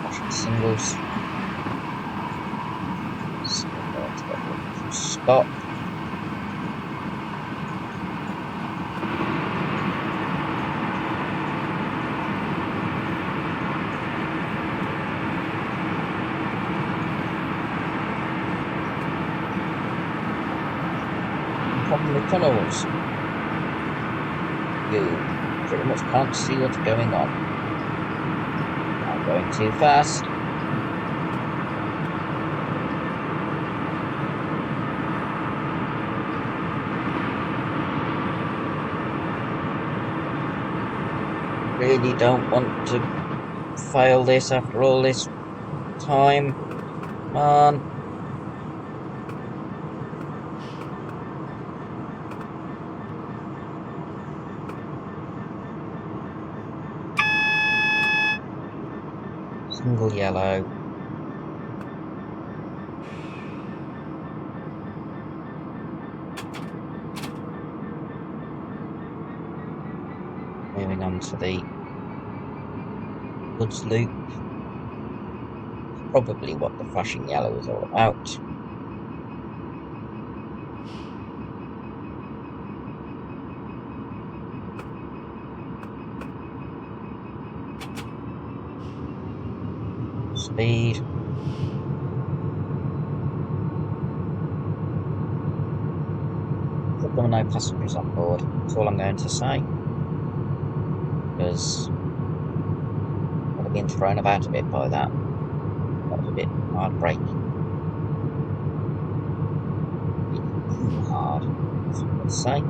watching singles. Stop. From the tunnels, you pretty much can't see what's going on. I'm going too fast. Really don't want to fail this after all this time. Come on. Single yellow. Moving on to the Woods Loop. Probably what the flashing yellow is all about. Speed. There were no passengers on board. That's all I'm going to say. Because I'd have been thrown about a bit by that. That was a bit heartbreaking. A bit too hard, as you would say.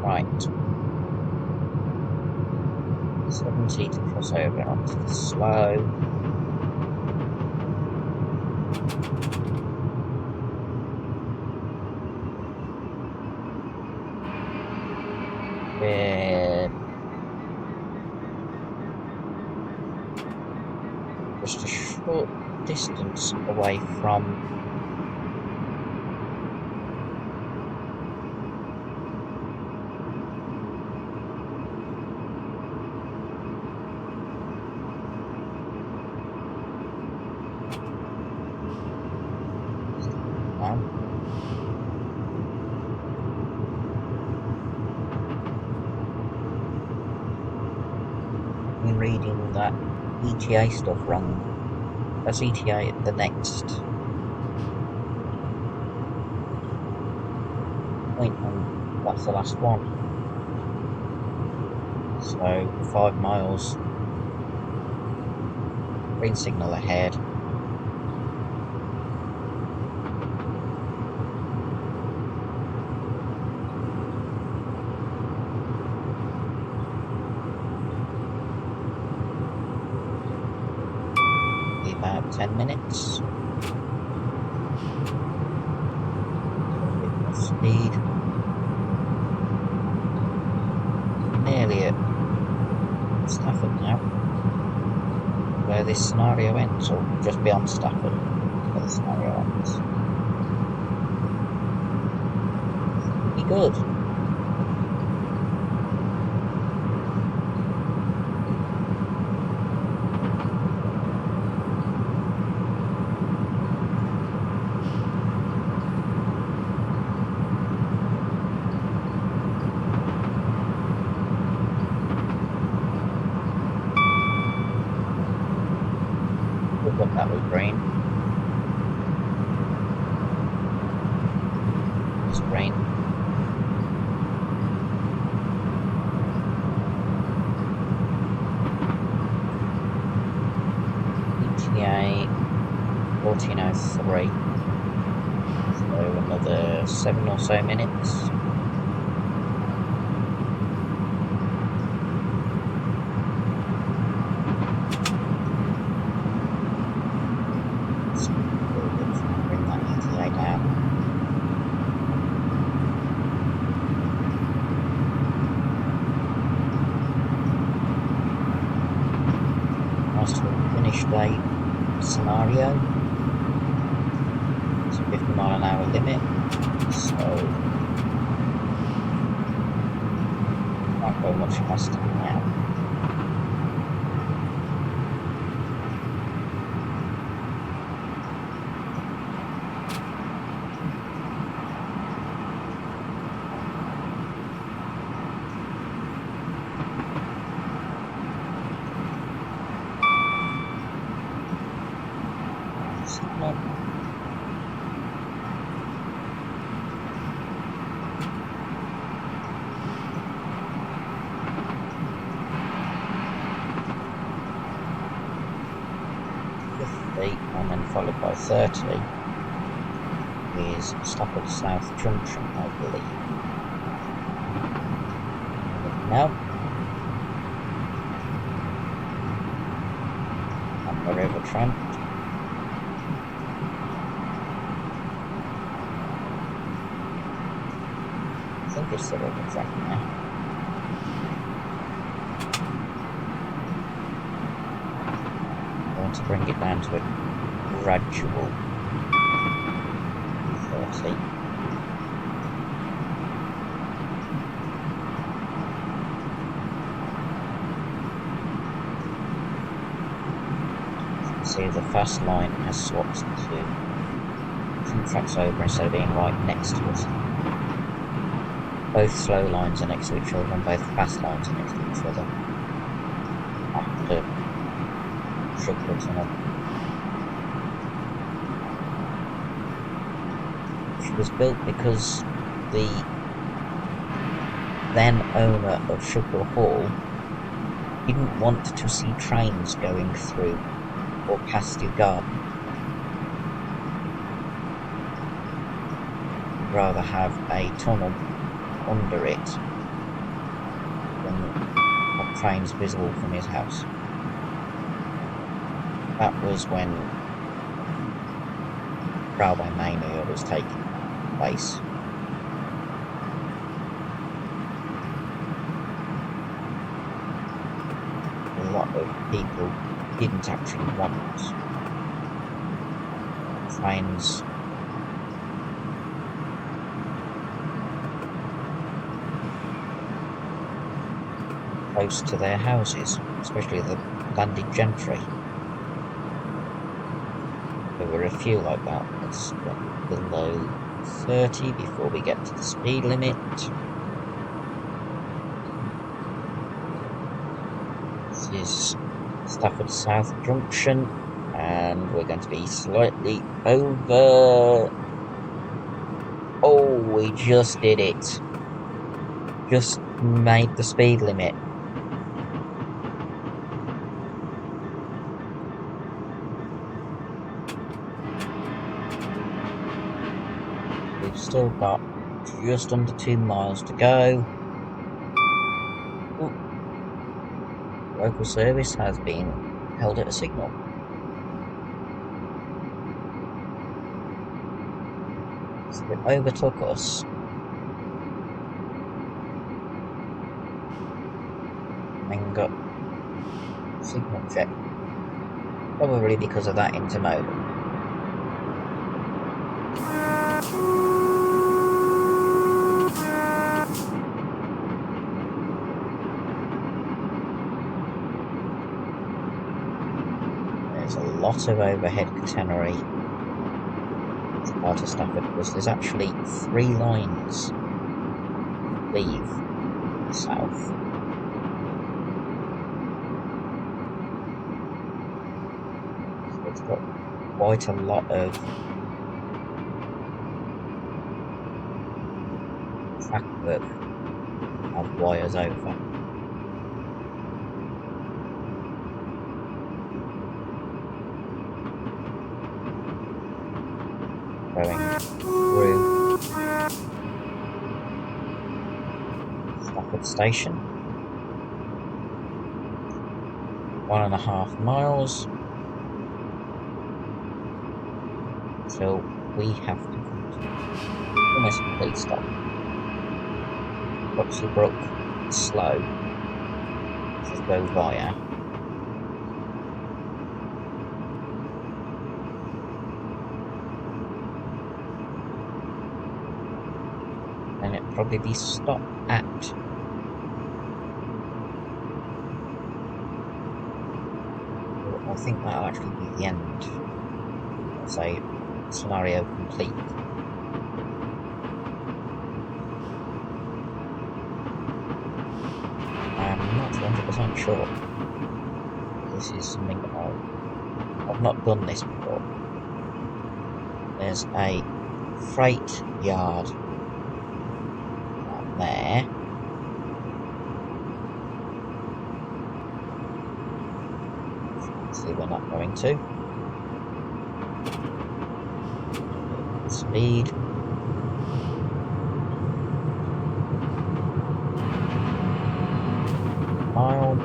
Right. 70 to cross over onto the slow. We're just a short distance away from been reading that ETA stuff wrong. That's ETA at the next point, and that's the last one. So 5 miles. Green signal ahead. About 10 minutes. A bit more speed. Nearly at Stafford now, where this scenario ends, or just beyond Stafford, where the scenario ends. Pretty good. Look, that was green. It's green. ETA 14:03. So another 7 or so minutes. Bring that ETA down. Nice to finish day scenario. It's a 50-mile-an-hour limit, so can't go much faster now. Signal. And then followed by 30 is Stafford South Junction, I believe. Now, and we're over Trent. I think it's still over Trent now. To bring it down to a gradual 30. You can see the fast line has swapped to 2 tracks over instead of being right next to us. Both slow lines are next to each other and both fast lines are next to each other. After which was built because the then owner of Sugar Hall didn't want to see trains going through or past your garden. He'd rather have a tunnel under it trains visible from his house. That was when Railway Mania was taking place. A lot of people didn't actually want trains close to their houses, especially the landed gentry. There were a few like that. Let's get below 30 before we get to the speed limit. This is Stafford South Junction, and we're going to be slightly over. Oh, we just did it. Just made the speed limit. We've still got just under 2 miles to go. Ooh. Local service has been held at a signal. So it overtook us. And got signal check. Probably because of that intermodal. There's a lot of overhead catenary as part of Stafford because there's actually 3 lines leave the south. So it's got quite a lot of track work and wires over. Going through Stafford Station. 1.5 miles until we have to come to almost a complete stop. Buxley Brook is slow. Just go via. And it'll probably be stopped at I think that'll actually be the end. Say scenario complete. I'm not 100% sure. This is something I've not done this before. There's a freight yard there. See, we're not going to. Speed. Mile.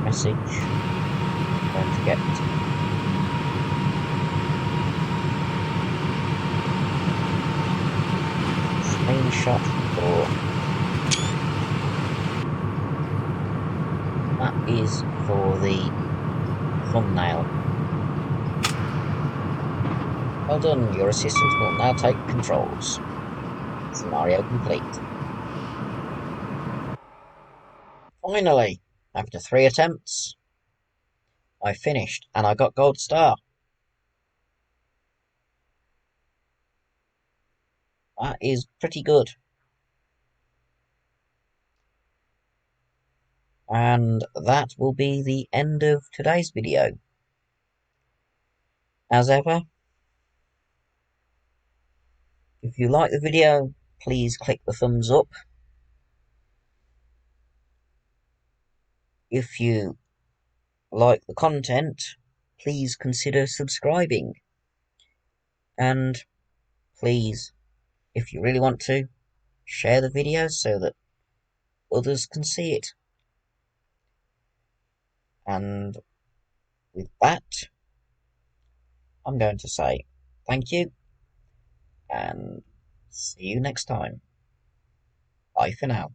Message. Going to get screenshot for. That is for the thumbnail. Well done, your assistant will now take controls. Scenario complete. Finally, after 3 attempts, I finished and I got gold star. That is pretty good. And that will be the end of today's video. As ever, if you like the video, please click the thumbs up. If you like the content, please consider subscribing. And please, if you really want to, share the video so that others can see it. And with that, I'm going to say thank you and see you next time. Bye for now.